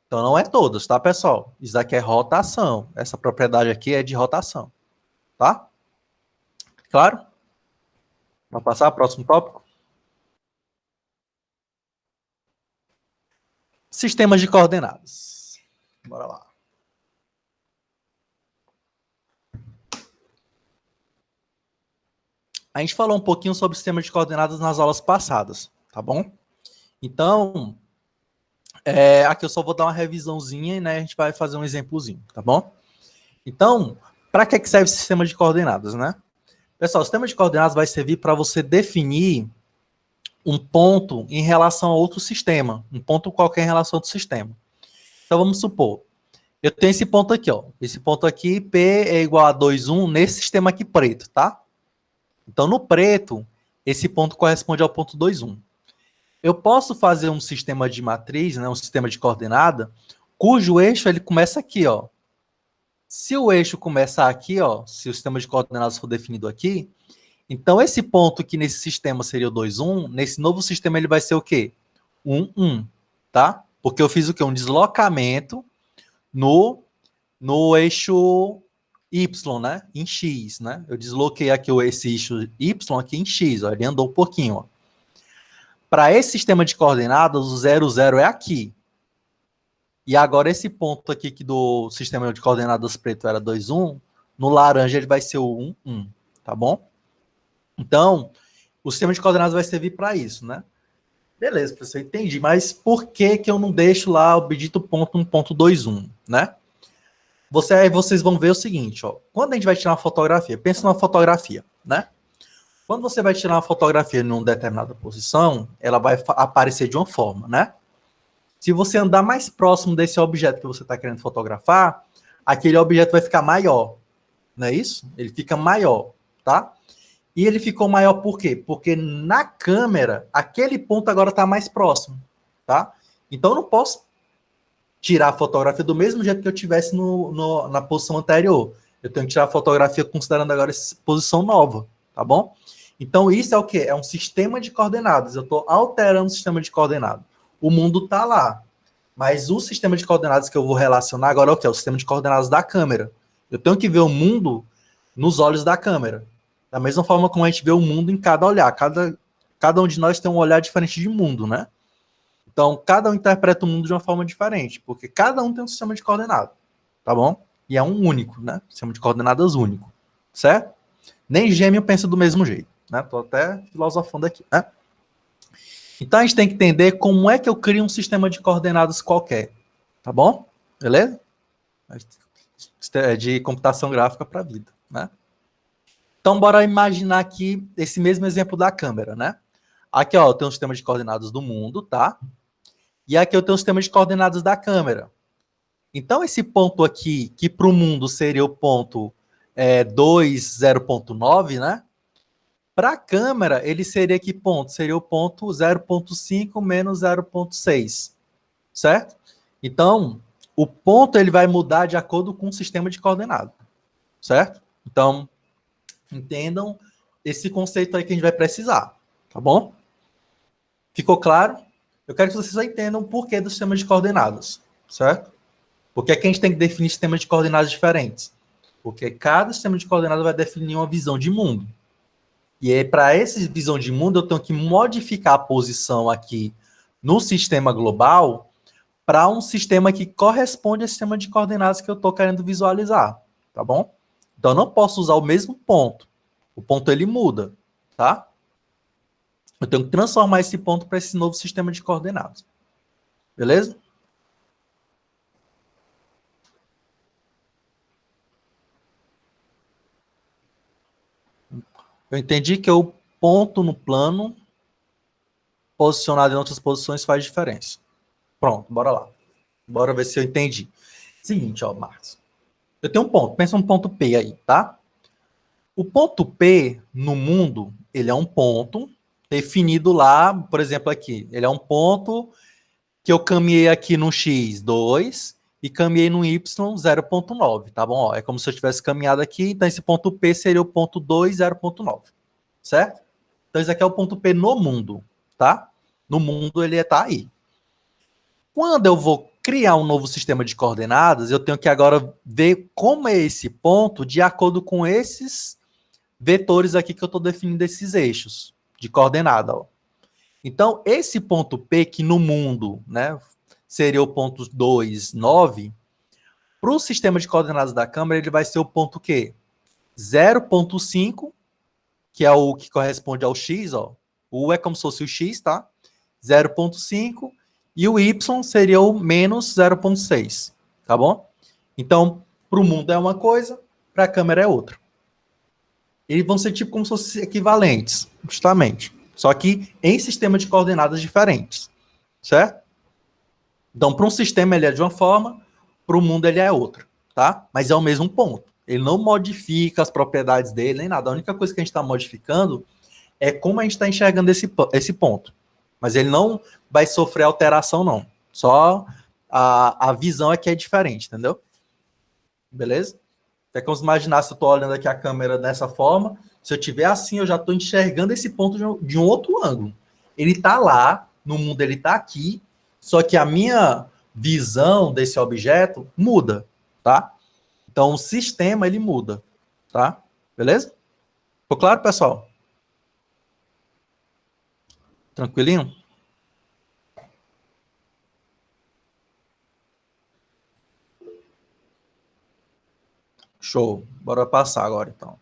Então não é todas, tá, pessoal? Isso daqui é rotação. Essa propriedade aqui é de rotação. Tá? Claro? Vamos passar ao próximo tópico? Sistemas de coordenadas. Bora lá. A gente falou um pouquinho sobre sistemas de coordenadas nas aulas passadas, tá bom? Então, aqui eu só vou dar uma revisãozinha e, né, a gente vai fazer um exemplozinho, tá bom? Então, para que serve o sistema de coordenadas, né? Pessoal, o sistema de coordenadas vai servir para você definir um ponto em relação a outro sistema, um ponto qualquer em relação a outro sistema. Então, vamos supor, eu tenho esse ponto aqui, ó. Esse ponto aqui, P é igual a 2, 1, nesse sistema aqui preto, tá? Então, no preto, esse ponto corresponde ao ponto 2, 1. Eu posso fazer um sistema de matriz, né, um sistema de coordenada, cujo eixo ele começa aqui, ó. Se o eixo começar aqui, ó, se o sistema de coordenadas for definido aqui, então esse ponto aqui nesse sistema seria o 2, 1, nesse novo sistema ele vai ser o quê? 1, 1, tá? Porque eu fiz o quê? Um deslocamento no eixo Y, né? Em X, né? Eu desloquei aqui esse eixo Y aqui em X, ó, ele andou um pouquinho, ó. Para esse sistema de coordenadas, o 0, 0 é aqui. E agora esse ponto aqui que do sistema de coordenadas preto era 2, 1, no laranja ele vai ser o 1, 1, tá bom? Então, o sistema de coordenadas vai servir para isso, né? Beleza, professor, entendi. Mas por que que eu não deixo lá o bendito ponto 1.21, né? Aí vocês vão ver o seguinte, ó. Quando a gente vai tirar uma fotografia, pensa numa fotografia, né? Quando você vai tirar uma fotografia em uma determinada posição, ela vai aparecer de uma forma, né? Se você andar mais próximo desse objeto que você está querendo fotografar, aquele objeto vai ficar maior, não é isso? Ele fica maior, tá? E ele ficou maior por quê? Porque na câmera, aquele ponto agora está mais próximo, tá? Então eu não posso tirar a fotografia do mesmo jeito que eu tivesse na posição anterior. Eu tenho que tirar a fotografia considerando agora essa posição nova, tá bom? Então isso é o quê? É um sistema de coordenadas. Eu estou alterando o sistema de coordenadas. O mundo está lá. Mas o sistema de coordenadas que eu vou relacionar agora é o quê? É o sistema de coordenadas da câmera. Eu tenho que ver o mundo nos olhos da câmera. Da mesma forma como a gente vê o mundo em cada olhar. Cada um de nós tem um olhar diferente de mundo, né? Então, cada um interpreta o mundo de uma forma diferente, porque cada um tem um sistema de coordenadas, tá bom? E é um único, né? Sistema de coordenadas único, certo? Nem gêmeo pensa do mesmo jeito, né? Tô até filosofando aqui, né? Então, a gente tem que entender como é que eu crio um sistema de coordenadas qualquer, tá bom? Beleza? De computação gráfica para a vida, né? Então, bora imaginar aqui esse mesmo exemplo da câmera, né? Aqui, ó, eu tenho um sistema de coordenadas do mundo, tá? E aqui eu tenho o sistema de coordenadas da câmera. Então, esse ponto aqui, que para o mundo seria o ponto 2, 0.9, né? Para a câmera, ele seria que ponto? Seria o ponto 0.5 menos 0.6, certo? Então, o ponto ele vai mudar de acordo com o sistema de coordenadas, certo? Então, entendam esse conceito aí que a gente vai precisar, tá bom? Ficou claro? Eu quero que vocês entendam o porquê do sistema de coordenadas, certo? Porque aqui a gente tem que definir sistemas de coordenadas diferentes. Porque cada sistema de coordenadas vai definir uma visão de mundo. E aí, para essa visão de mundo, eu tenho que modificar a posição aqui no sistema global para um sistema que corresponde ao sistema de coordenadas que eu estou querendo visualizar, tá bom? Então, eu não posso usar o mesmo ponto. O ponto, ele muda, tá? Eu tenho que transformar esse ponto para esse novo sistema de coordenadas. Beleza? Eu entendi que o ponto no plano posicionado em outras posições faz diferença. Pronto, bora lá. Bora ver se eu entendi. Seguinte, ó, Marcos. Eu tenho um ponto, pensa um ponto P aí, tá? O ponto P no mundo, ele é um ponto definido lá, por exemplo, aqui. Ele é um ponto que eu caminhei aqui no X 2 e caminhei no Y 0.9, tá bom? Ó, é como se eu tivesse caminhado aqui, então esse ponto P seria o ponto 2, 0.9, certo? Então esse aqui é o ponto P no mundo, tá? No mundo ele tá aí. Quando eu vou criar um novo sistema de coordenadas, eu tenho que agora ver como é esse ponto de acordo com esses vetores aqui que eu estou definindo esses eixos de coordenada. Ó. Então, esse ponto P que no mundo, né, seria o ponto 2, 9. Para o sistema de coordenadas da câmera, ele vai ser o ponto o quê? 0,5, que é o que corresponde ao x, ó. O U é como se fosse o x, tá? 0,5, e o y seria o menos 0,6, tá bom? Então, para o mundo é uma coisa, para a câmera é outra. Eles vão ser tipo como se fossem equivalentes, justamente. Só que em sistemas de coordenadas diferentes, certo? Então, para um sistema ele é de uma forma, para o mundo ele é outra, tá? Mas é o mesmo ponto. Ele não modifica as propriedades dele, nem nada. A única coisa que a gente está modificando é como a gente está enxergando esse ponto. Mas ele não vai sofrer alteração, não. Só a visão é que é diferente, entendeu? Beleza? É como se imaginar se eu estou olhando aqui a câmera dessa forma. Se eu tiver assim, eu já estou enxergando esse ponto de um outro ângulo. Ele está lá, no mundo ele está aqui, só que a minha visão desse objeto muda, tá? Então o sistema ele muda, tá? Beleza? Ficou claro, pessoal? Tranquilinho? Show. Bora passar agora, então.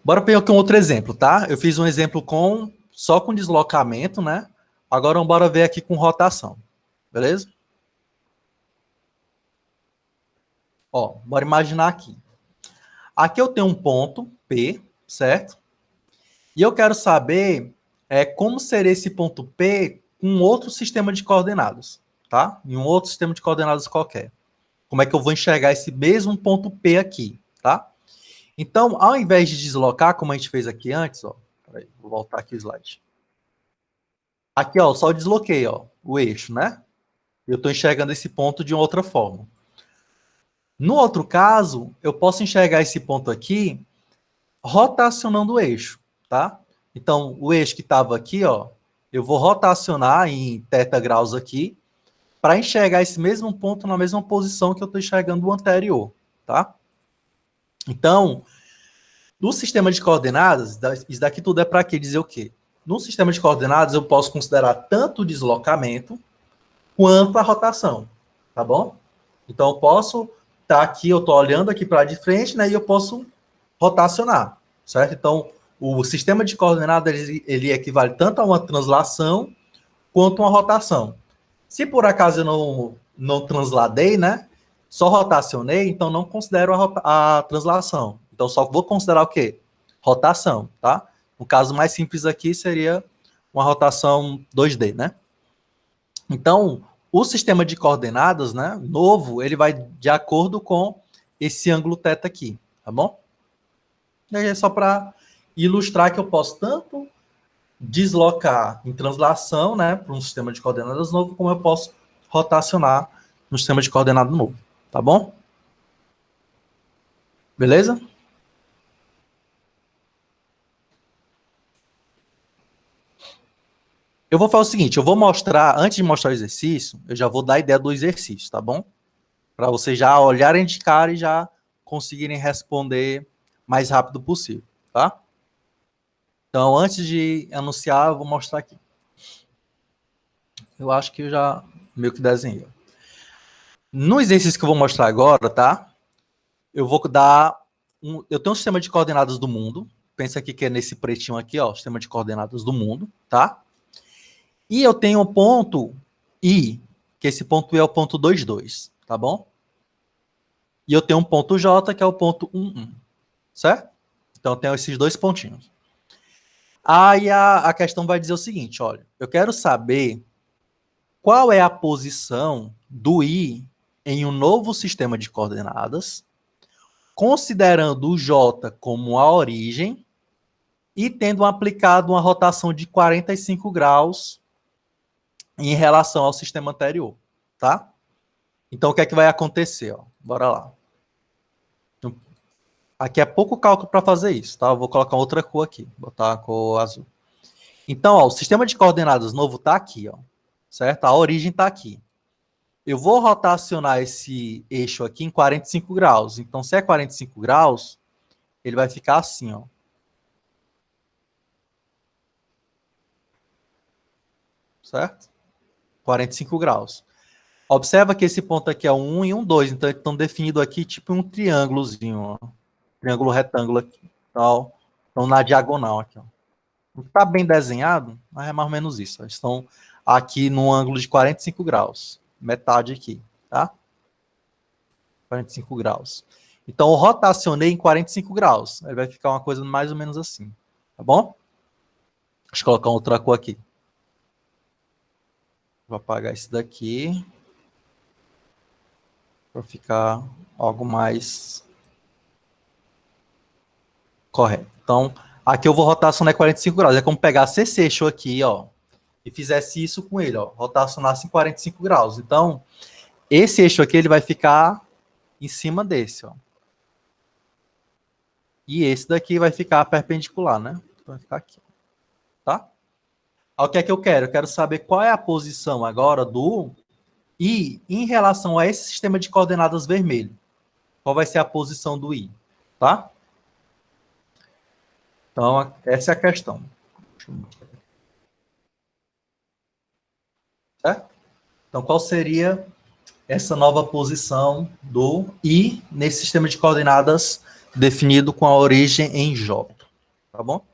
Bora pegar aqui um outro exemplo, tá? Eu fiz um exemplo só com deslocamento, né? Agora bora ver aqui com rotação. Beleza? Ó, bora imaginar aqui. Aqui eu tenho um ponto P, certo? E eu quero saber como seria esse ponto P com outro sistema de coordenadas, tá? Em um outro sistema de coordenadas qualquer. Como é que eu vou enxergar esse mesmo ponto P aqui, tá? Então, ao invés de deslocar, como a gente fez aqui antes, ó, peraí, vou voltar aqui o slide. Aqui, ó, só desloquei, ó, o eixo, né? Eu estou enxergando esse ponto de outra forma. No outro caso, eu posso enxergar esse ponto aqui rotacionando o eixo, tá? Então, o eixo que estava aqui, ó, eu vou rotacionar em θ graus aqui para enxergar esse mesmo ponto na mesma posição que eu estou enxergando o anterior, tá? Então, no sistema de coordenadas, isso daqui tudo é para quê? Dizer o quê? No sistema de coordenadas, eu posso considerar tanto o deslocamento quanto a rotação, tá bom? Então, eu posso estar aqui, eu estou olhando aqui para de frente, né? E eu posso rotacionar, certo? Então, o sistema de coordenadas, ele equivale tanto a uma translação quanto uma rotação. Se por acaso eu não transladei, né? Só rotacionei, então não considero a translação. Então, só vou considerar o quê? Rotação, tá? No caso mais simples aqui seria uma rotação 2D, né? Então, o sistema de coordenadas, né, novo, ele vai de acordo com esse ângulo θ aqui, tá bom? E aí é só para ilustrar que eu posso tanto deslocar em translação, né, para um sistema de coordenadas novo, como eu posso rotacionar no sistema de coordenada novo, tá bom? Beleza? Eu vou fazer o seguinte, eu vou mostrar, antes de mostrar o exercício, eu já vou dar a ideia do exercício, tá bom? Para vocês já olharem de cara e já conseguirem responder mais rápido possível, tá? Então, antes de anunciar, eu vou mostrar aqui. Eu acho que eu já meio que desenhei. No exercício que eu vou mostrar agora, tá? Eu vou dar eu tenho um sistema de coordenadas do mundo. Pensa aqui que é nesse pretinho aqui, ó, sistema de coordenadas do mundo, tá? E eu tenho um ponto I, que esse ponto I é o ponto 2, 2, tá bom? E eu tenho um ponto J, que é o ponto 1, 1, certo? Então eu tenho esses dois pontinhos. Aí a questão vai dizer o seguinte, olha, eu quero saber qual é a posição do I em um novo sistema de coordenadas, considerando o J como a origem e tendo aplicado uma rotação de 45 graus em relação ao sistema anterior, tá? Então, o que é que vai acontecer? Ó? Bora lá. Aqui é pouco cálculo para fazer isso, tá? Eu vou colocar outra cor aqui, botar a cor azul. Então, ó, o sistema de coordenadas novo está aqui, ó, certo? A origem está aqui. Eu vou rotacionar esse eixo aqui em 45 graus. Então, se é 45 graus, ele vai ficar assim, ó. certo? 45 graus. Observa que esse ponto aqui é um 1 e um 2, então estão definidos aqui tipo um triângulozinho, ó. Triângulo retângulo aqui, tal. Então na diagonal aqui, ó. Não está bem desenhado, mas é mais ou menos isso. Ó. Estão aqui num ângulo de 45 graus, metade aqui, tá? 45 graus. Então eu rotacionei em 45 graus. Aí vai ficar uma coisa mais ou menos assim, tá bom? Deixa eu colocar outra cor aqui. Vou apagar esse daqui para ficar algo mais correto. Então, aqui eu vou rotacionar 45 graus. É como pegar esse eixo aqui, ó, e fizesse isso com ele, ó, rotacionasse em 45 graus. Então, esse eixo aqui ele vai ficar em cima desse, ó. E esse daqui vai ficar perpendicular, né? Vai ficar aqui, tá? O que é que eu quero? Eu quero saber qual é a posição agora do I em relação a esse sistema de coordenadas vermelho. Qual vai ser a posição do I, tá? Então, essa é a questão. Certo? Então, qual seria essa nova posição do I nesse sistema de coordenadas definido com a origem em J? Tá bom?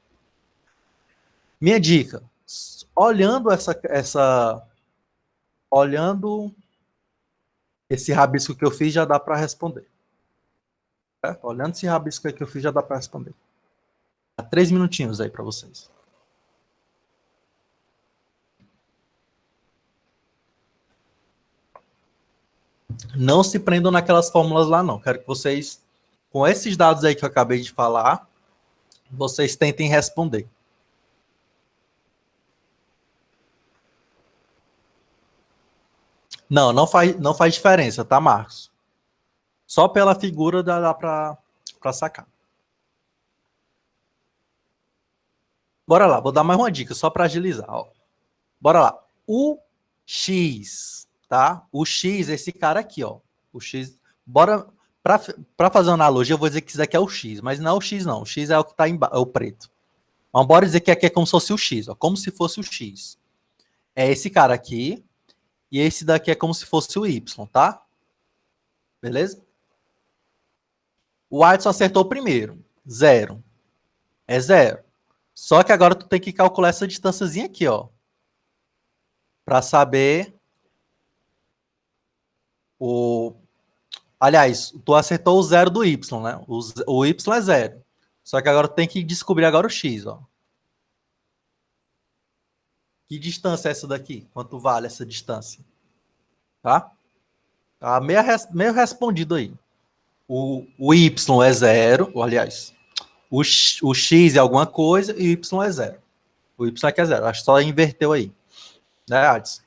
Minha dica, olhando olhando esse rabisco que eu fiz, já dá para responder. Certo? Olhando esse rabisco aí que eu fiz, já dá para responder. Há 3 minutinhos aí para vocês. Não se prendam naquelas fórmulas lá, não. Quero que vocês, com esses dados aí que eu acabei de falar, vocês tentem responder. Não, não faz diferença, tá, Marcos? Só pela figura dá para sacar. Bora lá, vou dar mais uma dica, só para agilizar. Ó. Bora lá. O X, tá? O X, esse cara aqui, ó. O X, bora... Para fazer uma analogia, eu vou dizer que isso aqui é o X, mas não é o X, não. O X é o que está embaixo, é o preto. Mas bora dizer que aqui é como se fosse o X, ó. Como se fosse o X. É esse cara aqui, e esse daqui é como se fosse o Y, tá? Beleza? O Watson acertou primeiro. 0. É 0. Só que agora tu tem que calcular essa distânciazinha aqui, ó. Para saber o... Aliás, tu acertou o 0 do Y, né? O Y é 0. Só que agora tu tem que descobrir agora o X, ó. Que distância é essa daqui? Quanto vale essa distância? Tá? Tá meio respondido aí. O Y é 0, aliás, o X é alguma coisa e o Y é 0. O Y aqui é 0. Acho que só inverteu aí. Né, Adson?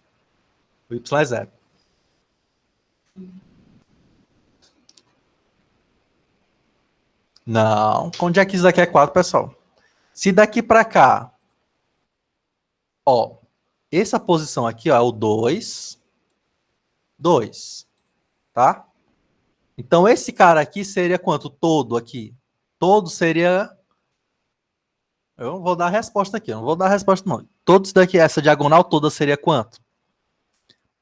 O Y é 0. Não. Onde é que isso daqui é 4, pessoal? Se daqui para cá, ó, essa posição aqui, ó, é o 2, 2, tá? Então, esse cara aqui seria quanto? Todo aqui. Todo seria... Eu vou dar a resposta aqui, eu não vou dar a resposta não. Todo isso daqui, essa diagonal toda seria quanto?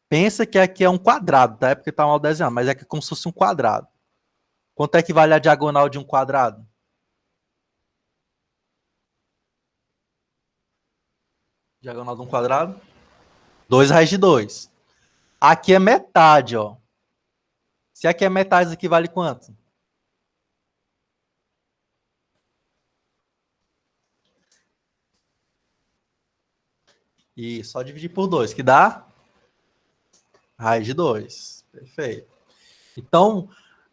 Pensa que aqui é um quadrado, tá? É porque tá mal desenhado, mas é que é como se fosse um quadrado. Quanto é que vale a diagonal de um quadrado? Diagonal de um quadrado? 2 raiz de 2. Aqui é metade, ó. Se aqui é metade, isso aqui vale quanto? E só dividir por 2, que dá raiz de 2. Perfeito. Então,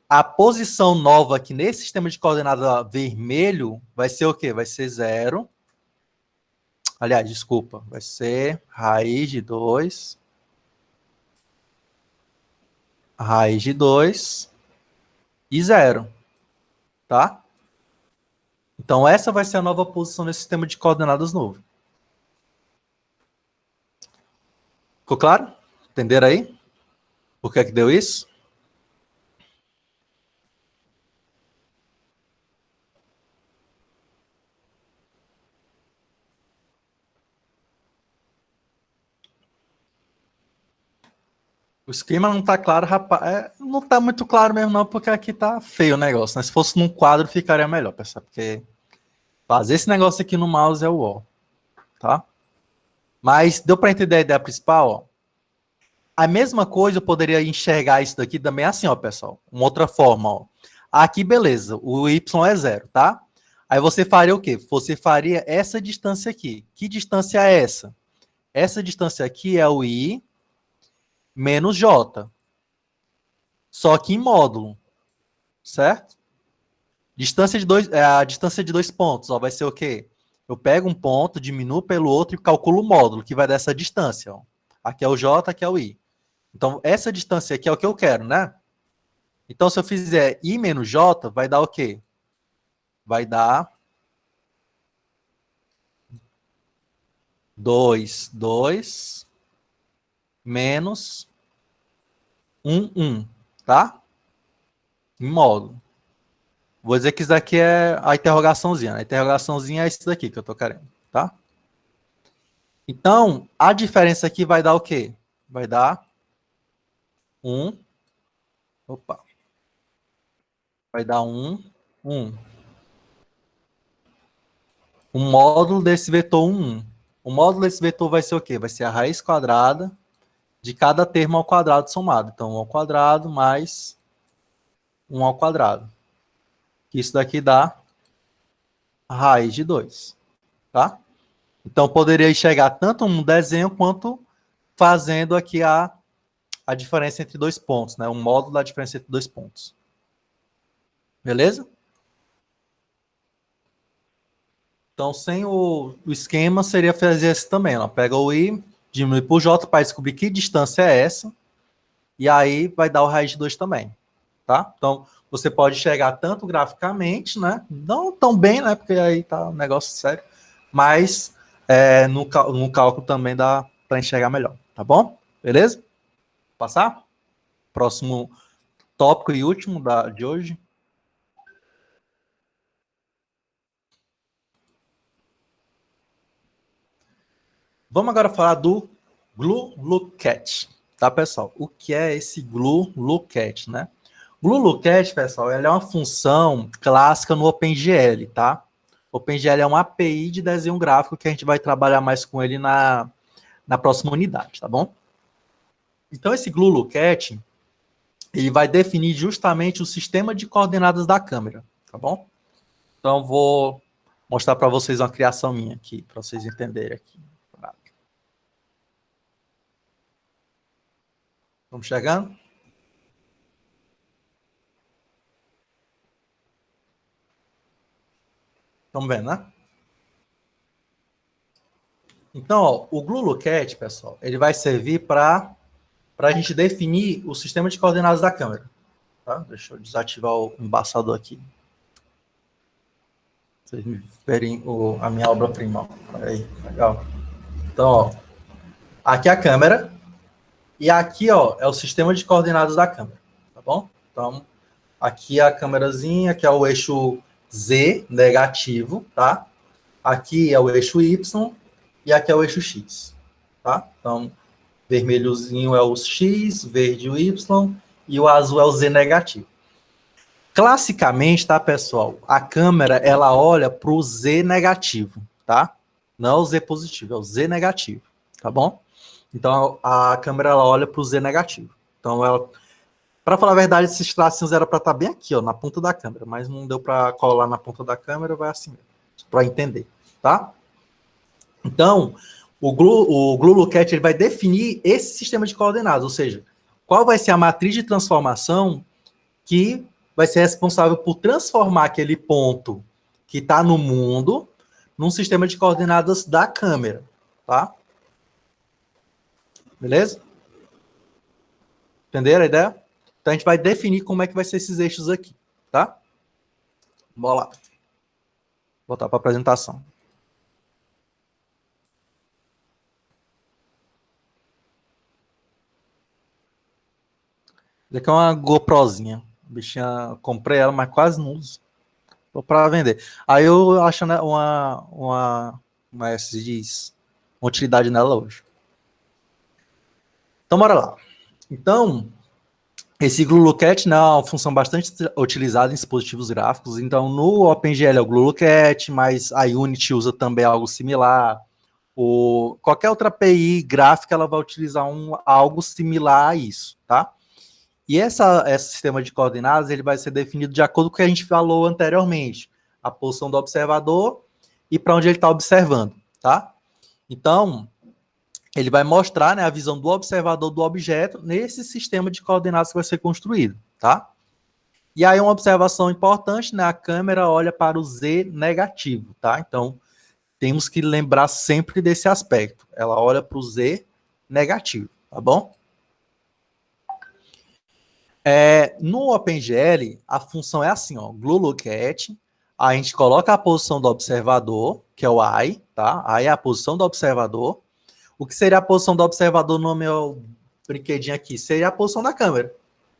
a posição nova aqui nesse sistema de coordenada vermelho vai ser o quê? Vai ser 0. Aliás, desculpa. Vai ser raiz de 2. Raiz de 2 e 0. Tá? Então, essa vai ser a nova posição nesse sistema de coordenadas novo. Ficou claro? Entenderam aí? Por que é que deu isso? O esquema não tá claro, rapaz. Não tá muito claro mesmo, não, porque aqui tá feio o negócio, né? Se fosse num quadro, ficaria melhor, pessoal. Porque fazer esse negócio aqui no mouse é o ó, tá? Mas deu para entender a ideia principal, ó. A mesma coisa eu poderia enxergar isso daqui também assim, ó, pessoal. Uma outra forma, ó. Aqui, beleza, o y é zero, tá? Aí você faria o quê? Você faria essa distância aqui. Que distância é essa? Essa distância aqui é o i menos j. Só que em módulo, certo? Distância de dois, a distância de dois pontos, ó, vai ser o quê? Eu pego um ponto, diminuo pelo outro e calculo o módulo, que vai dar essa distância, ó. Aqui é o j, aqui é o i. Então, essa distância aqui é o que eu quero, né? Então, se eu fizer I menos J, vai dar o quê? Vai dar 2, 2, menos 1, 1, tá? Em módulo. Vou dizer que isso daqui é a interrogaçãozinha. A interrogaçãozinha é isso daqui que eu tô querendo, tá? Então, a diferença aqui vai dar o quê? Vai dar 1, opa, vai dar 1, 1. O módulo desse vetor 1, 1. O módulo desse vetor vai ser o quê? Vai ser a raiz quadrada de cada termo ao quadrado somado. Então, 1 ao quadrado mais 1 ao quadrado. Isso daqui dá a raiz de 2, tá? Então, poderia enxergar tanto um desenho quanto fazendo aqui a diferença entre dois pontos, né? O módulo da diferença entre dois pontos. Beleza? Então, sem o esquema, seria fazer esse também. Ó. Pega o i, diminui por j para descobrir que distância é essa. E aí vai dar o raiz de 2 também. Tá? Então, você pode chegar tanto graficamente, né? Não tão bem, né? Porque aí tá um negócio sério. Mas no cálculo também dá para enxergar melhor. Tá bom? Beleza? Passar? Próximo tópico e último de hoje. Vamos agora falar do glue-look-cat, tá, pessoal? O que é esse glue-look-cat, né? Glue-look-cat, pessoal, ela é uma função clássica no OpenGL, tá? O OpenGL é uma API de desenho gráfico que a gente vai trabalhar mais com ele na próxima unidade, tá bom? Então, esse glue-look-cat, ele vai definir justamente o sistema de coordenadas da câmera, tá bom? Então, vou mostrar para vocês uma criação minha aqui, para vocês entenderem aqui. Vamos chegando? Estamos vendo, né? Então, ó, o glue-look-cat, pessoal, ele vai servir para a gente definir o sistema de coordenadas da câmera. Tá? Deixa eu desativar o embaçador aqui. Vocês verem a minha obra-prima. Aí, legal. Então, ó, aqui é a câmera e aqui, ó, é o sistema de coordenadas da câmera, tá bom? Então, aqui é a câmerazinha, que é o eixo Z negativo, tá? Aqui é o eixo Y e aqui é o eixo X, tá? Então, vermelhozinho é o X, verde o Y e o azul é o Z negativo. Classicamente, tá, pessoal? A câmera, ela olha para o Z negativo, tá? Não é o Z positivo, é o Z negativo, tá bom? Então, a câmera, ela olha para o Z negativo. Então, ela... Para falar a verdade, esses tracinhos era para estar bem aqui, ó, na ponta da câmera, mas não deu para colar na ponta da câmera, vai assim mesmo, para entender, tá? Então, o glue-look-cat ele vai definir esse sistema de coordenadas, ou seja, qual vai ser a matriz de transformação que vai ser responsável por transformar aquele ponto que está no mundo num sistema de coordenadas da câmera, tá? Beleza? Entenderam a ideia? Então a gente vai definir como é que vai ser esses eixos aqui, tá? Bora lá. Voltar para a apresentação. Isso aqui é uma GoProzinha. Bichinha, comprei ela, mas quase não uso. Tô para vender. Aí eu acho uma se diz, uma utilidade nela hoje. Então bora lá. Então, esse GluLookAt, né, é uma função bastante utilizada em dispositivos gráficos. Então, no OpenGL é o GluLookAt, mas a Unity usa também algo similar. Qualquer outra API gráfica, ela vai utilizar algo similar a isso, tá? E esse sistema de coordenadas, ele vai ser definido de acordo com o que a gente falou anteriormente. A posição do observador e para onde ele está observando, tá? Então, ele vai mostrar, né, a visão do observador do objeto nesse sistema de coordenadas que vai ser construído, tá? E aí uma observação importante, né, a câmera olha para o Z negativo, tá? Então, temos que lembrar sempre desse aspecto. Ela olha para o Z negativo, tá bom? No OpenGL, a função é assim, ó, GluLookAt, a gente coloca a posição do observador, que é o I, tá? Aí é a posição do observador. O que seria a posição do observador no meu brinquedinho aqui? Seria a posição da câmera.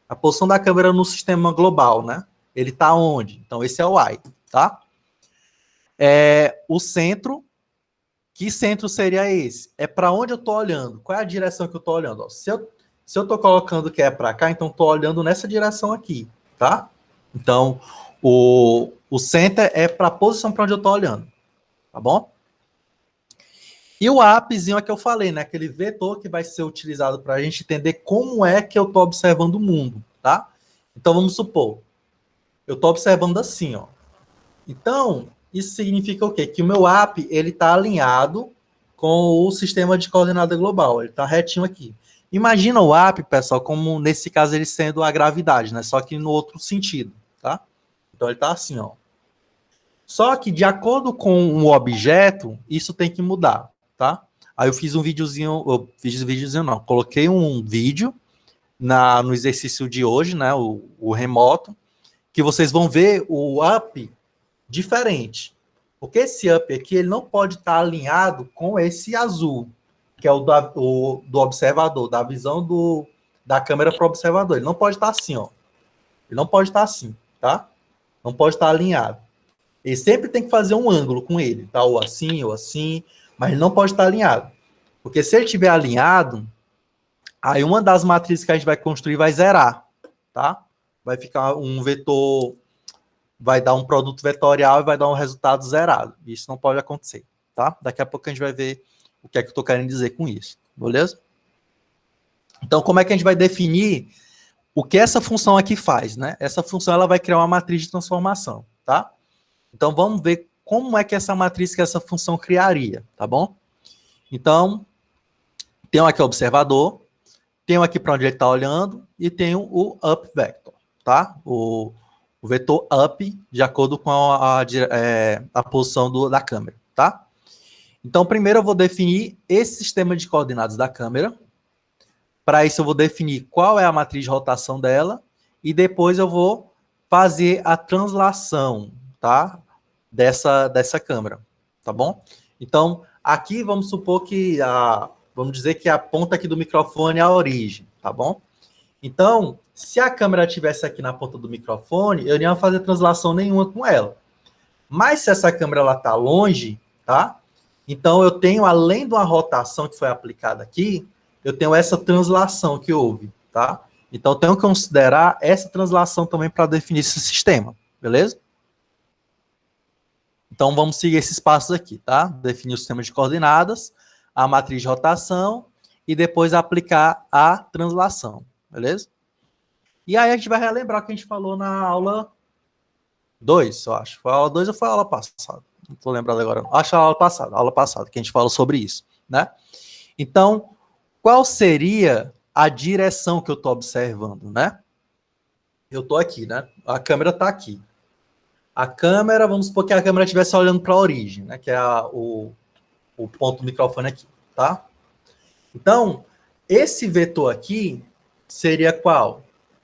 A posição da câmera no sistema global, né? Ele está onde? Então, esse é o Y, tá? O centro, que centro seria esse? É para onde eu estou olhando. Qual é a direção que eu estou olhando? Ó, se eu estou colocando que é para cá, então estou olhando nessa direção aqui, tá? Então, o center é para a posição para onde eu estou olhando, tá bom? E o apezinho é que eu falei, né? Aquele vetor que vai ser utilizado para a gente entender como é que eu estou observando o mundo, tá? Então, vamos supor, eu estou observando assim, ó. Então, isso significa o quê? Que o meu app, ele está alinhado com o sistema de coordenada global. Ele está retinho aqui. Imagina o app, pessoal, como nesse caso ele sendo a gravidade, né? Só que no outro sentido, tá? Então, ele está assim, ó. Só que, de acordo com o objeto, isso tem que mudar, tá? Aí eu fiz um videozinho, não, coloquei um vídeo no exercício de hoje, né, o remoto, que vocês vão ver o up diferente. Porque esse up aqui, ele não pode estar alinhado com esse azul, que é o do observador, da visão da câmera para o observador. Ele não pode estar assim, ó. Ele não pode estar assim, tá? Não pode estar alinhado. Ele sempre tem que fazer um ângulo com ele, tá? Ou assim, mas ele não pode estar alinhado. Porque se ele estiver alinhado, aí uma das matrizes que a gente vai construir vai zerar, tá? Vai ficar um vetor, vai dar um produto vetorial e vai dar um resultado zerado. Isso não pode acontecer, tá? Daqui a pouco a gente vai ver o que é que eu estou querendo dizer com isso, beleza? Então, como é que a gente vai definir o que essa função aqui faz, né? Essa função ela vai criar uma matriz de transformação, tá? Então, vamos ver como é que essa matriz, que essa função criaria, tá bom? Então, tenho aqui o observador, tenho aqui para onde ele está olhando e tenho o up vector, tá? O vetor up de acordo com a posição da câmera, tá? Então, primeiro eu vou definir esse sistema de coordenadas da câmera. Para isso, eu vou definir qual é a matriz de rotação dela e depois eu vou fazer a translação, tá? Dessa câmera, tá bom? Então, aqui vamos supor que vamos dizer que a ponta aqui do microfone é a origem, tá bom? Então, se a câmera estivesse aqui na ponta do microfone, eu não ia fazer translação nenhuma com ela. Mas se essa câmera está longe, tá? Então, eu tenho, além de uma rotação que foi aplicada aqui, eu tenho essa translação que houve, tá? Então, eu tenho que considerar essa translação também para definir esse sistema, beleza? Então, vamos seguir esses passos aqui, tá? Definir o sistema de coordenadas, a matriz de rotação e depois aplicar a translação, beleza? E aí a gente vai relembrar o que a gente falou na aula 2, eu acho. Foi a aula 2 ou foi a aula passada? Não estou lembrado agora. Acho que a aula passada, que a gente falou sobre isso, né? Então, qual seria a direção que eu estou observando, né? Eu estou aqui, né? A câmera está aqui. A câmera, vamos supor que a câmera estivesse olhando para a origem, né? Que é o ponto do microfone aqui, tá? Então, esse vetor aqui seria qual?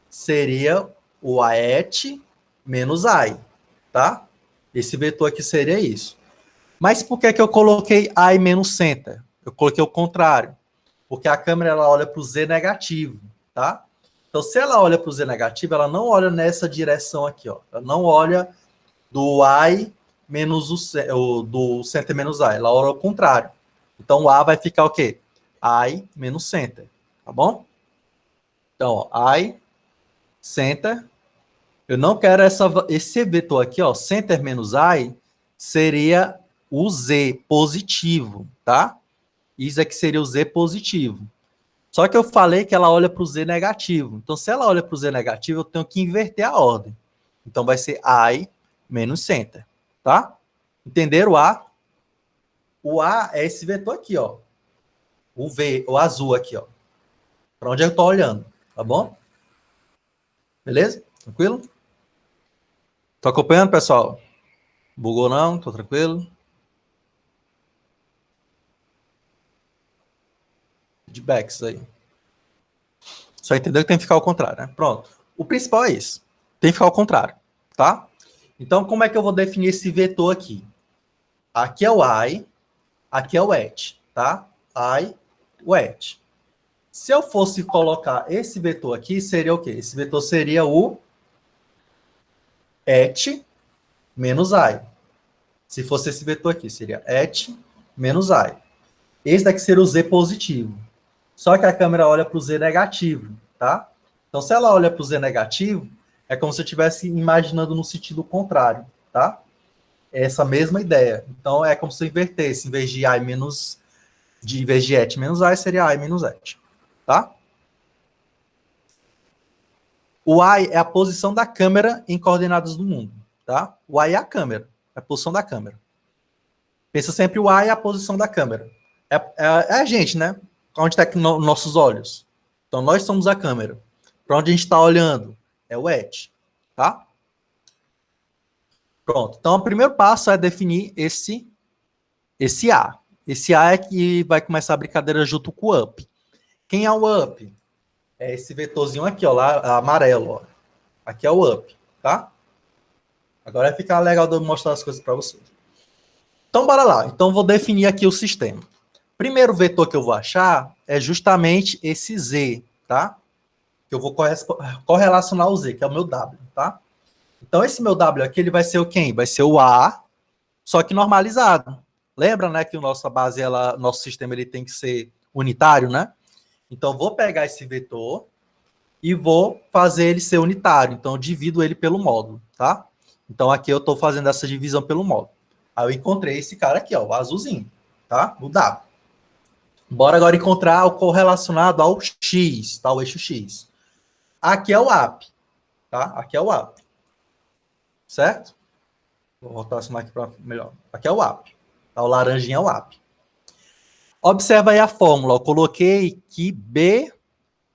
Seria o AET menos I, tá? Esse vetor aqui seria isso. Mas por que eu coloquei I menos center? Eu coloquei o contrário. Porque a câmera ela olha para o Z negativo, tá? Então, se ela olha para o Z negativo, ela não olha nessa direção aqui, ó. Ela não olha do I menos do center menos I. Ela olha ao contrário. Então, o A vai ficar o quê? I menos center, tá bom? Então, ó, I, center. Eu não quero esse vetor aqui, ó, center menos I, seria o Z positivo, tá? Isso aqui seria o Z positivo. Só que eu falei que ela olha para o Z negativo. Então, se ela olha para o Z negativo, eu tenho que inverter a ordem. Então, vai ser I menos center, tá? Entenderam o A? O A é esse vetor aqui, ó. O V, o azul aqui, ó. Para onde eu estou olhando, tá bom? Beleza? Tranquilo? Tô acompanhando, pessoal? Bugou não? Tô tranquilo? Feedbacks aí. Só entendeu que tem que ficar ao contrário, né? Pronto. O principal é isso. Tem que ficar ao contrário, tá? Então, como é que eu vou definir esse vetor aqui? Aqui é o I, aqui é o at, tá? I, o at. Se eu fosse colocar esse vetor aqui, seria o quê? Esse vetor seria o at menos I. Se fosse esse vetor aqui, seria at menos I. Esse daqui seria o Z positivo. Só que a câmera olha para o Z negativo, tá? Então, se ela olha para o Z negativo, é como se eu estivesse imaginando no sentido contrário, tá? É essa mesma ideia. Então, é como se eu invertesse. Em vez de I menos... em vez de at menos I, seria I menos at, tá? O I é a posição da câmera em coordenadas do mundo, tá? O I é a câmera, é a posição da câmera. Pensa sempre o I é a posição da câmera. É a gente, né? Onde está nossos olhos. Então, nós somos a câmera. Para onde a gente está olhando? É o at, tá? Pronto. Então, o primeiro passo é definir esse A. Esse A é que vai começar a brincadeira junto com o up. Quem é o up? É esse vetorzinho aqui, ó, lá, amarelo, ó. Aqui é o up, tá? Agora vai ficar legal de eu mostrar as coisas para vocês. Então, bora lá. Então, vou definir aqui o sistema. Primeiro vetor que eu vou achar é justamente esse Z, tá? Que eu vou correlacionar o Z, que é o meu W, tá? Então, esse meu W aqui, ele vai ser o quem? Vai ser o A, só que normalizado. Lembra, né, que nossa base, nosso sistema, ele tem que ser unitário, né? Então, vou pegar esse vetor e vou fazer ele ser unitário. Então, eu divido ele pelo módulo, tá? Então, aqui eu estou fazendo essa divisão pelo módulo. Aí eu encontrei esse cara aqui, ó, o azulzinho, tá? O W. Bora agora encontrar o correlacionado ao X, tá? O eixo X. Aqui é o AP, tá? Aqui é o AP. Certo? Vou rotacionar aqui para melhor. Aqui é o AP. Tá? O laranjinha é o AP. Observa aí a fórmula. Eu coloquei que B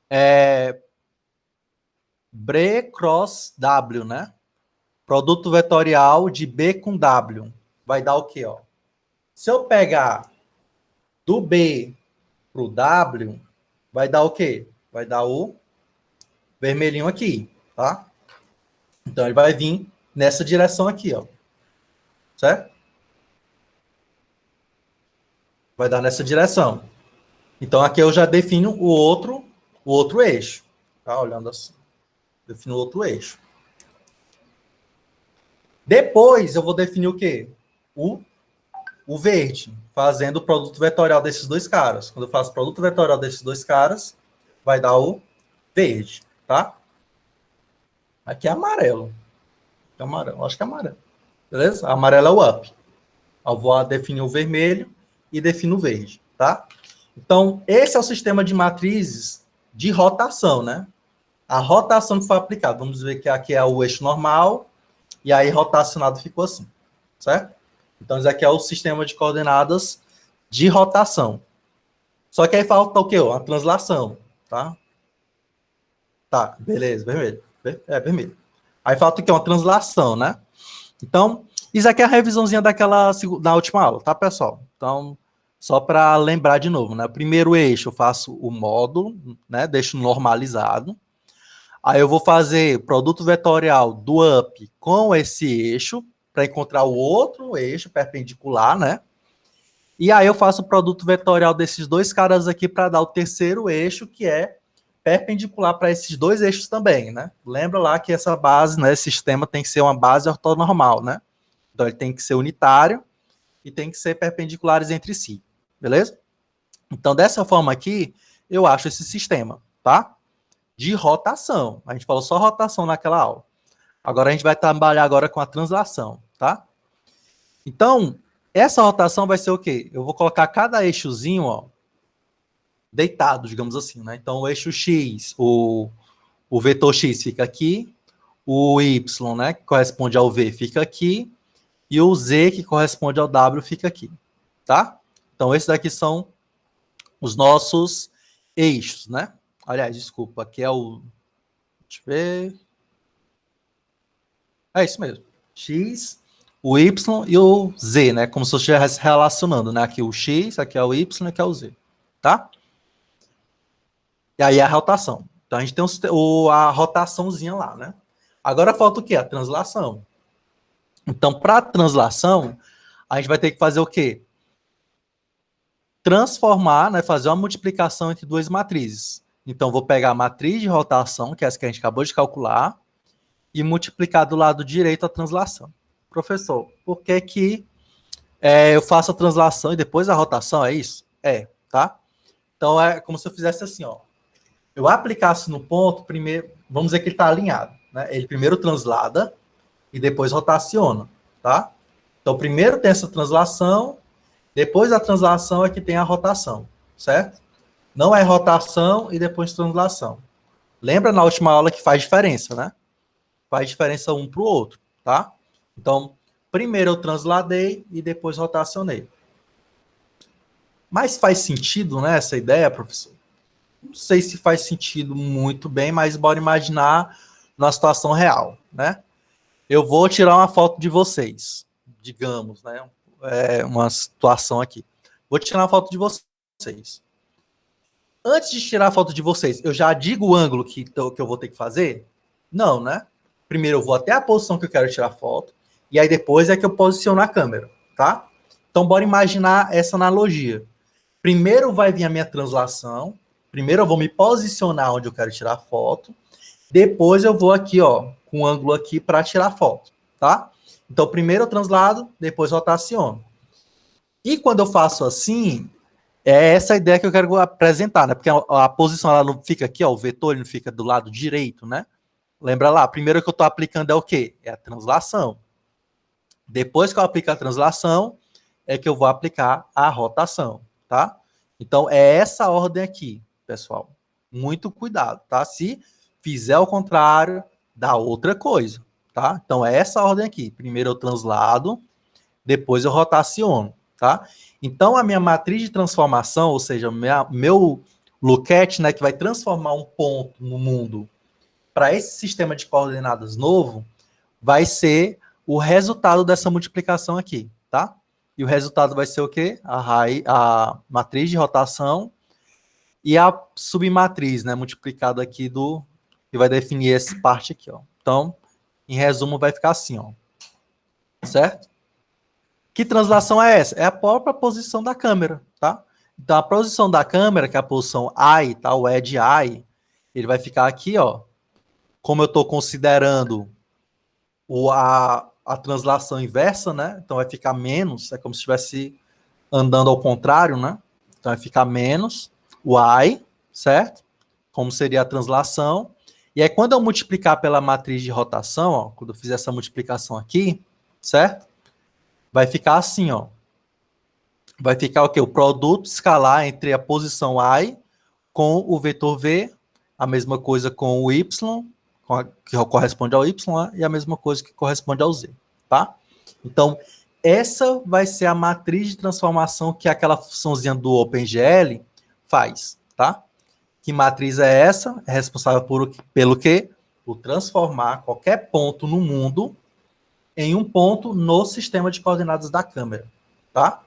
é B cross W, né? Produto vetorial de B com W. Vai dar o quê, ó? Se eu pegar do B pro W, vai dar o quê? Vai dar o vermelhinho aqui, tá? Então, ele vai vir nessa direção aqui, ó. Certo? Vai dar nessa direção. Então, aqui eu já defino o outro eixo. Tá? Olhando assim. Defino o outro eixo. Depois, eu vou definir o quê? O verde, fazendo o produto vetorial desses dois caras. Quando eu faço o produto vetorial desses dois caras, vai dar o verde, tá? Aqui é amarelo. É amarelo. Acho que é amarelo. Beleza? Amarelo é o up. Eu vou definir o vermelho e defino o verde, tá? Então, esse é o sistema de matrizes de rotação, né? A rotação que foi aplicada. Vamos ver que aqui é o eixo normal e aí rotacionado ficou assim, certo? Então, isso aqui é o sistema de coordenadas de rotação. Só que aí falta o quê? A translação, tá? Tá, beleza, vermelho. É, vermelho. Aí falta o quê? Uma translação, né? Então, isso aqui é a revisãozinha da última aula, tá, pessoal? Então, só para lembrar de novo, né? Primeiro eixo eu faço o módulo, né? Deixo normalizado. Aí eu vou fazer produto vetorial do up com esse eixo para encontrar o outro eixo perpendicular, né? E aí eu faço o produto vetorial desses dois caras aqui para dar o terceiro eixo, que é perpendicular para esses dois eixos também, né? Lembra lá que essa base, né, esse sistema tem que ser uma base ortonormal, né? Então ele tem que ser unitário e tem que ser perpendiculares entre si, beleza? Então dessa forma aqui, eu acho esse sistema, tá? de rotação. A gente falou só rotação naquela aula. Agora a gente vai trabalhar agora com a translação, tá? Então, essa rotação vai ser o quê? Eu vou colocar cada eixozinho, ó, deitado, digamos assim, né? Então, o eixo X, o vetor X fica aqui, o Y, né, que corresponde ao V, fica aqui, e o Z, que corresponde ao W, fica aqui, tá? Então, esses daqui são os nossos eixos, né? Aliás, desculpa, aqui é o... Deixa eu ver... É isso mesmo. X, o Y e o Z, né? Como se eu estivesse relacionando, né? Aqui o X, aqui é o Y, aqui é o Z, tá? E aí a rotação. Então, a gente tem a rotaçãozinha lá, né? Agora falta o quê? A translação. Então, para a translação, a gente vai ter que fazer o quê? Transformar, né? Fazer uma multiplicação entre duas matrizes. Então, vou pegar a matriz de rotação, que é essa que a gente acabou de calcular, e multiplicar do lado direito a translação. Professor, por que que eu faço a translação e depois a rotação? É isso? É, tá? Então, é como se eu fizesse assim, ó. Eu aplicasse no ponto, primeiro, vamos dizer que ele está alinhado, né? Ele primeiro translada e depois rotaciona, tá? Então, primeiro tem essa translação, depois da translação é que tem a rotação, certo? Não é rotação e depois translação. Lembra na última aula que faz diferença, né? Faz diferença um para o outro, tá? Então, primeiro eu transladei e depois rotacionei. Mas faz sentido, né, essa ideia, professor? Não sei se faz sentido muito bem, mas bora imaginar numa situação real, né? Eu vou tirar uma foto de vocês, digamos, né? Uma situação aqui. Vou tirar uma foto de vocês. Antes de tirar a foto de vocês, eu já digo o ângulo que eu vou ter que fazer? Não, né? Primeiro eu vou até a posição que eu quero tirar a foto, e aí depois é que eu posiciono a câmera, tá? Então, bora imaginar essa analogia. Primeiro vai vir a minha translação, primeiro eu vou me posicionar onde eu quero tirar a foto, depois eu vou aqui, ó, com o ângulo aqui para tirar a foto, tá? Então, primeiro eu translado, depois rotaciono. E quando eu faço assim, é essa a ideia que eu quero apresentar, né? Porque a posição ela não fica aqui, ó, o vetor ele não fica do lado direito, né? Lembra lá, primeiro que eu estou aplicando é o quê? É a translação. Depois que eu aplicar a translação, é que eu vou aplicar a rotação, tá? Então, é essa ordem aqui, pessoal. Muito cuidado, tá? Se fizer o contrário, dá outra coisa, tá? Então, é essa ordem aqui. Primeiro eu translado, depois eu rotaciono, tá? Então, a minha matriz de transformação, ou seja, meu Luquete, né, que vai transformar um ponto no mundo para esse sistema de coordenadas novo, vai ser o resultado dessa multiplicação aqui, tá? E o resultado vai ser o quê? A matriz de rotação e a submatriz, né, multiplicada aqui que vai definir essa parte aqui, ó. Então, em resumo, vai ficar assim, ó. Certo? Que translação é essa? É a própria posição da câmera, tá? Então, a posição da câmera, que é a posição I, tá? O edge I, ele vai ficar aqui, ó. Como eu estou considerando a translação inversa, né? Então vai ficar menos, é como se estivesse andando ao contrário, né? Então vai ficar menos o I, certo? Como seria a translação. E aí quando eu multiplicar pela matriz de rotação, ó, quando eu fizer essa multiplicação aqui, certo? Vai ficar assim, ó. Vai ficar o quê? O produto escalar entre a posição I com o vetor V, a mesma coisa com o Y, que corresponde ao Y, e a mesma coisa que corresponde ao Z, tá? Então, essa vai ser a matriz de transformação que aquela funçãozinha do OpenGL faz, tá? Que matriz é essa? É responsável pelo quê? Por transformar qualquer ponto no mundo em um ponto no sistema de coordenadas da câmera, tá?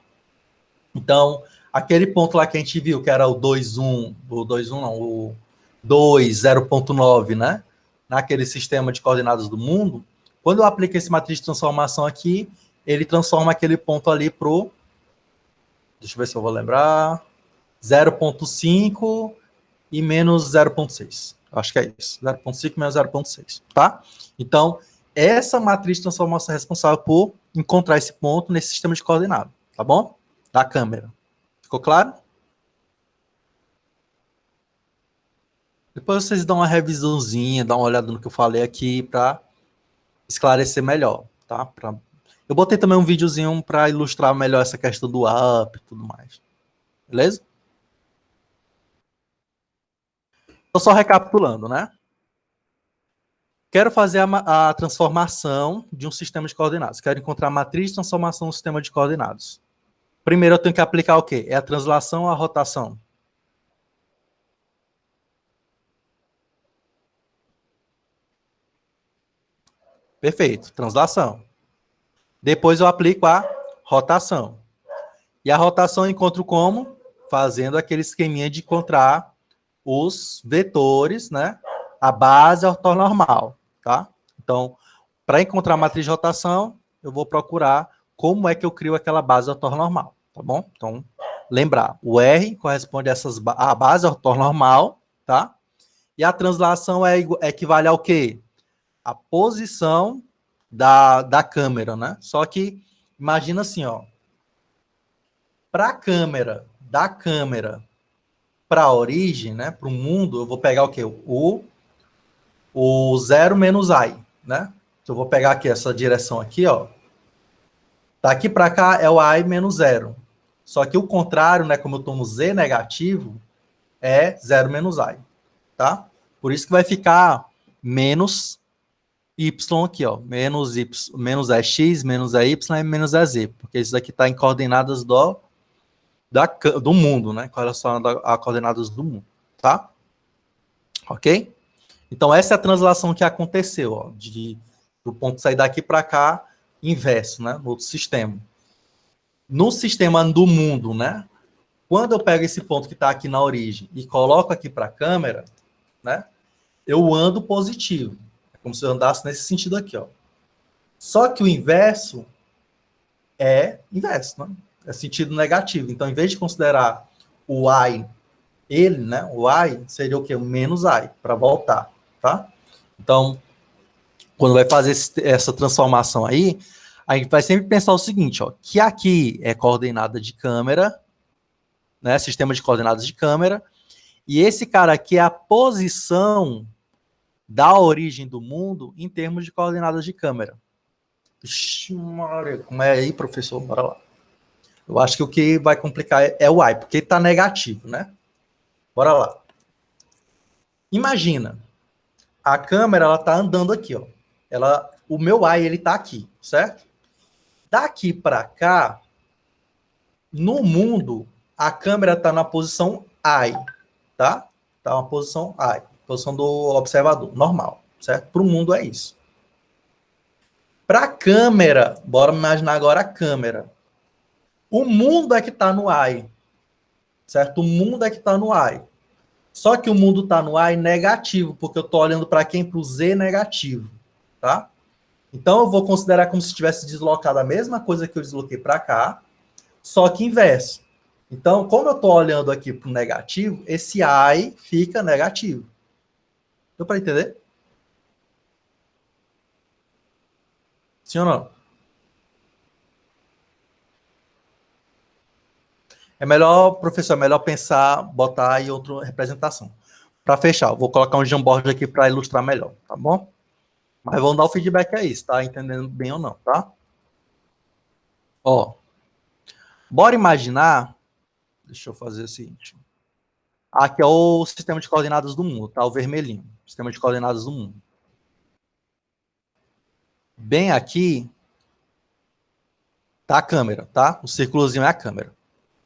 Então, aquele ponto lá que a gente viu, que era o 2,1, o 2,1 não, o 2, 0,9, né? Naquele sistema de coordenadas do mundo, quando eu aplico esse matriz de transformação aqui, ele transforma aquele ponto ali pro, deixa eu ver se eu vou lembrar, 0,5 e menos 0,6. Acho que é isso, 0,5 menos 0,6, tá? Então, essa matriz de transformação é responsável por encontrar esse ponto nesse sistema de coordenadas, tá bom? Da câmera. Ficou claro? Depois vocês dão uma revisãozinha, dão uma olhada no que eu falei aqui para esclarecer melhor, tá? Eu botei também um videozinho para ilustrar melhor essa questão do up e tudo mais. Beleza? Tô só recapitulando, né? Quero fazer a transformação de um sistema de coordenadas. Quero encontrar a matriz de transformação do sistema de coordenadas. Primeiro eu tenho que aplicar o quê? É a translação ou a rotação? Perfeito, translação. Depois eu aplico a rotação. E a rotação eu encontro como? Fazendo aquele esqueminha de encontrar os vetores, né? A base ortonormal, tá? Então, para encontrar a matriz de rotação, eu vou procurar como é que eu crio aquela base ortonormal, tá bom? Então, lembrar, o R corresponde a base ortonormal, tá? E a translação equivale ao quê? A posição da câmera, né? Só que, imagina assim, ó. Para a câmera, da câmera para a origem, né? Para o mundo, eu vou pegar o quê? O 0 menos I, né? Então, eu vou pegar aqui essa direção aqui, ó. Daqui para cá é o I menos 0. Só que o contrário, né? Como eu estou no Z negativo, é 0 menos I, tá? Por isso que vai ficar menos Y aqui, ó. Menos Y, menos é X, menos é Y e menos é Z. Porque isso aqui está em coordenadas do mundo, né? Relacionado a coordenadas do mundo, tá? Ok? Então, essa é a translação que aconteceu, ó, do ponto sair daqui para cá, inverso, né? No outro sistema. No sistema do mundo, né? Quando eu pego esse ponto que está aqui na origem e coloco aqui para a câmera, né? Eu ando positivo. É como se eu andasse nesse sentido aqui, ó. Só que o inverso é inverso, né? É sentido negativo. Então, em vez de considerar o I, ele, né? O I seria o quê? O menos I, para voltar, tá? Então, quando vai fazer essa transformação aí, a gente vai sempre pensar o seguinte, ó, que aqui é coordenada de câmera, né, sistema de coordenadas de câmera, e esse cara aqui é a posição da origem do mundo em termos de coordenadas de câmera. Ixi, Maria, como é aí, professor? Bora lá. Eu acho que o que vai complicar é o y, porque está negativo, né? Bora lá. Imagina, a câmera ela tá andando aqui, ó. O meu y ele tá aqui, certo? Daqui para cá, no mundo, a câmera está na posição I, tá? Tá na posição I, posição do observador, normal, certo? Para o mundo é isso. Para a câmera, bora imaginar agora a câmera. O mundo é que está no I, certo? O mundo é que está no I. Só que o mundo está no I negativo, porque eu estou olhando para quem? Para o Z negativo, tá? Então eu vou considerar como se tivesse deslocado a mesma coisa que eu desloquei para cá, só que inverso. Então, como eu estou olhando aqui para o negativo, esse I fica negativo. Deu para entender? Sim ou não? É melhor, professor, é melhor pensar, botar aí outra representação. Para fechar, eu vou colocar um Jamboard aqui para ilustrar melhor, tá bom? Mas vamos dar o feedback aí, se tá entendendo bem ou não, tá? Ó, bora imaginar, deixa eu fazer o seguinte. Aqui é o sistema de coordenadas do mundo, tá? O vermelhinho, sistema de coordenadas do mundo. Bem aqui tá a câmera, tá? O círculozinho é a câmera,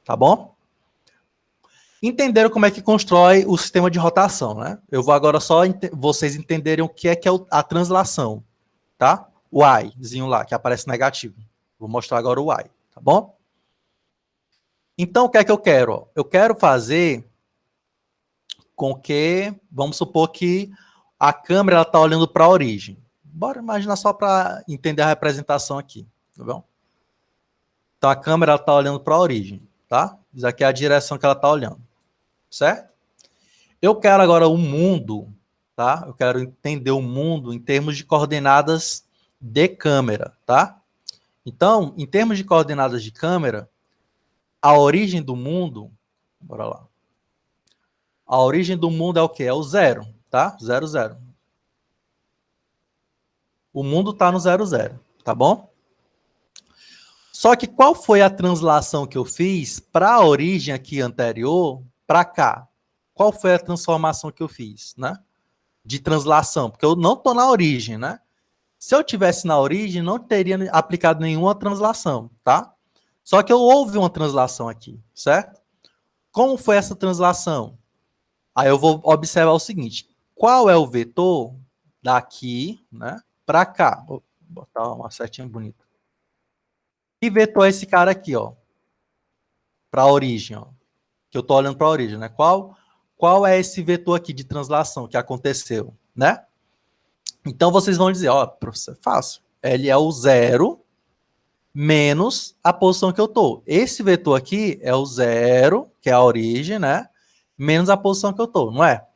tá bom? Entenderam como é que constrói o sistema de rotação, né? Eu vou agora só vocês entenderem o que é a translação, tá? O Izinho lá, que aparece negativo. Vou mostrar agora o I, tá bom? Então, o que é que eu quero? Eu quero fazer com que, vamos supor que a câmera está olhando para a origem. Bora imaginar só para entender a representação aqui, tá bom? Então, a câmera está olhando para a origem, tá? Isso aqui é a direção que ela está olhando, certo? Eu quero agora o mundo, tá? Eu quero entender o mundo em termos de coordenadas de câmera, tá? Então, em termos de coordenadas de câmera, a origem do mundo, bora lá. A origem do mundo é o quê? É o zero, tá? 0, 0. O mundo está no 0, 0, tá bom? Só que qual foi a translação que eu fiz para a origem aqui anterior para cá? Qual foi a transformação que eu fiz, né? De translação, porque eu não estou na origem, né? Se eu tivesse na origem, não teria aplicado nenhuma translação, tá? Só que houve uma translação aqui, certo? Como foi essa translação? Aí eu vou observar o seguinte: qual é o vetor daqui, né, para cá? Vou botar uma setinha bonita. Que vetor é esse cara aqui, ó? Para a origem, ó. Que eu tô olhando para a origem, né? Qual é esse vetor aqui de translação que aconteceu, né? Então vocês vão dizer, ó, professor, é fácil. Ele é o zero menos a posição que eu tô. Esse vetor aqui é o zero, que é a origem, né? Menos a posição que eu tô, não é?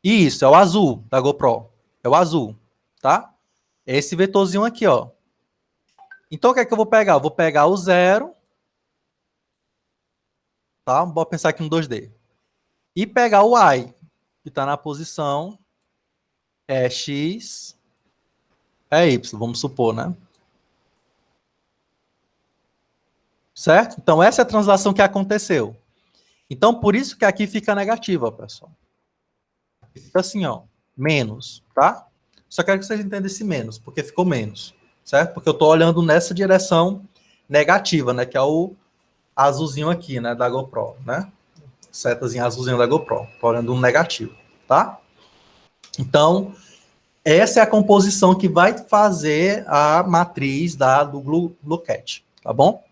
Isso, é o azul da GoPro. É o azul, tá? É esse vetorzinho aqui, ó. Então o que é que eu vou pegar? Eu vou pegar o zero, tá? Vou pensar aqui no 2D. E pegar o y, que está na posição é x, é y, vamos supor, né? Certo? Então essa é a translação que aconteceu. Então por isso que aqui fica negativa, pessoal. Fica assim, ó, menos, tá? Só quero que vocês entendam esse menos, porque ficou menos, certo? Porque eu estou olhando nessa direção negativa, né? Que é o azulzinho aqui, né? Da GoPro, né? Setazinha azulzinho da GoPro. Estou olhando um negativo, tá? Então, essa é a composição que vai fazer a matriz do GlueCat, tá bom?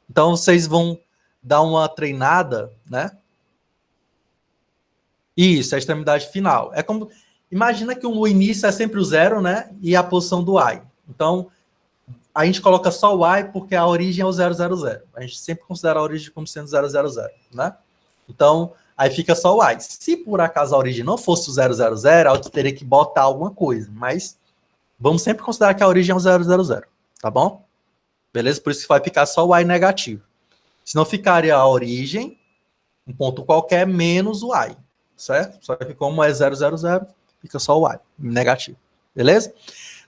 Então, vocês vão dar uma treinada, né? Isso, a extremidade final. É como, imagina que o início é sempre o zero, né? E a posição do y. Então, a gente coloca só o y porque a origem é o 0, 0, 0. A gente sempre considera a origem como sendo 0, 0, 0, né? Então, aí fica só o y. Se por acaso a origem não fosse o 0, 0, 0, eu teria que botar alguma coisa. Mas vamos sempre considerar que a origem é o 0, 0, 0. Tá bom? Beleza? Por isso que vai ficar só o y negativo. Senão ficaria a origem, um ponto qualquer, menos o y. Certo? Só que como é 0, 0, 0, fica só o y negativo. Beleza?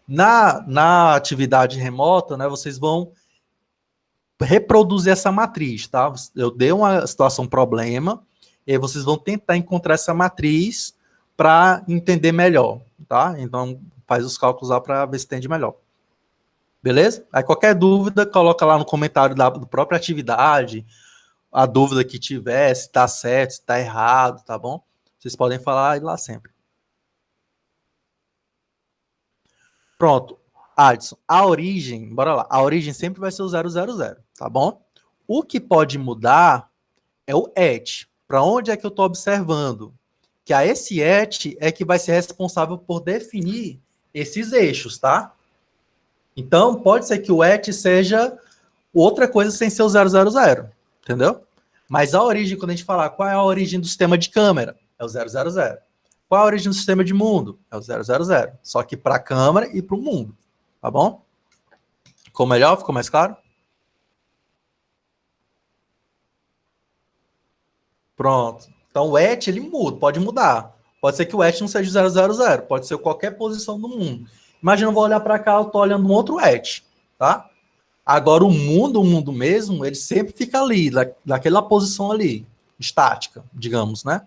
Na atividade remota, né, vocês vão reproduzir essa matriz, tá? Eu dei uma situação problema, e aí vocês vão tentar encontrar essa matriz para entender melhor, tá? Então, faz os cálculos lá para ver se entende melhor. Beleza? Aí qualquer dúvida, coloca lá no comentário da própria atividade, a dúvida que tiver, se está certo, se está errado, tá bom? Vocês podem falar lá sempre. Pronto. Adson, a origem, bora lá, a origem sempre vai ser o 000, tá bom? O que pode mudar é o et. Para onde é que eu estou observando? Que a esse et é que vai ser responsável por definir esses eixos, tá? Então, pode ser que o et seja outra coisa sem ser o 000, entendeu? Mas a origem, quando a gente falar qual é a origem do sistema de câmera, é o 000. Qual é a origem do sistema de mundo? É o 000. Só que para a câmera e para o mundo. Tá bom? Ficou melhor? Ficou mais claro? Pronto. Então o et ele muda, pode mudar. Pode ser que o et não seja o 000, pode ser qualquer posição do mundo. Imagina, eu vou olhar para cá, eu estou olhando um outro et, tá? Agora o mundo mesmo, ele sempre fica ali, naquela posição ali, estática, digamos, né?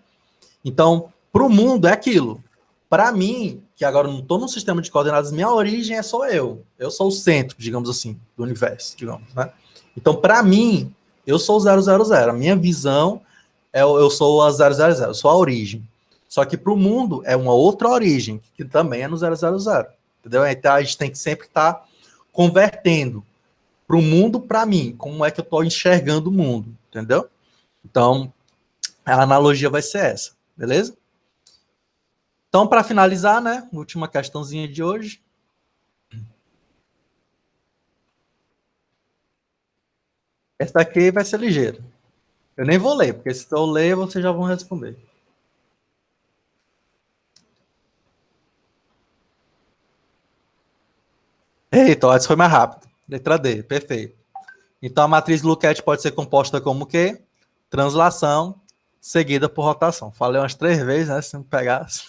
Então, para o mundo é aquilo. Para mim, que agora não estou num sistema de coordenadas, minha origem é só eu. Eu sou o centro, digamos assim, do universo, digamos, né? Então, para mim, eu sou o 000. A minha visão eu sou a 000, eu sou a origem. Só que para o mundo é uma outra origem, que também é no 000. Entendeu? Então, a gente tem que sempre estar convertendo para o mundo, para mim. Como é que eu estou enxergando o mundo, entendeu? Então, a analogia vai ser essa, beleza? Então, para finalizar, né, última questãozinha de hoje. Essa aqui vai ser ligeira. Eu nem vou ler, porque se eu ler, vocês já vão responder. Eita, essa foi mais rápido. Letra D, perfeito. Então, a matriz Luquet pode ser composta como o quê? Translação seguida por rotação. Falei umas 3 vezes, né? Se não pegasse.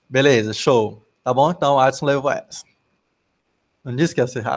Beleza, show. Tá bom? Então, Adson levou essa. Não disse que ia ser rápido.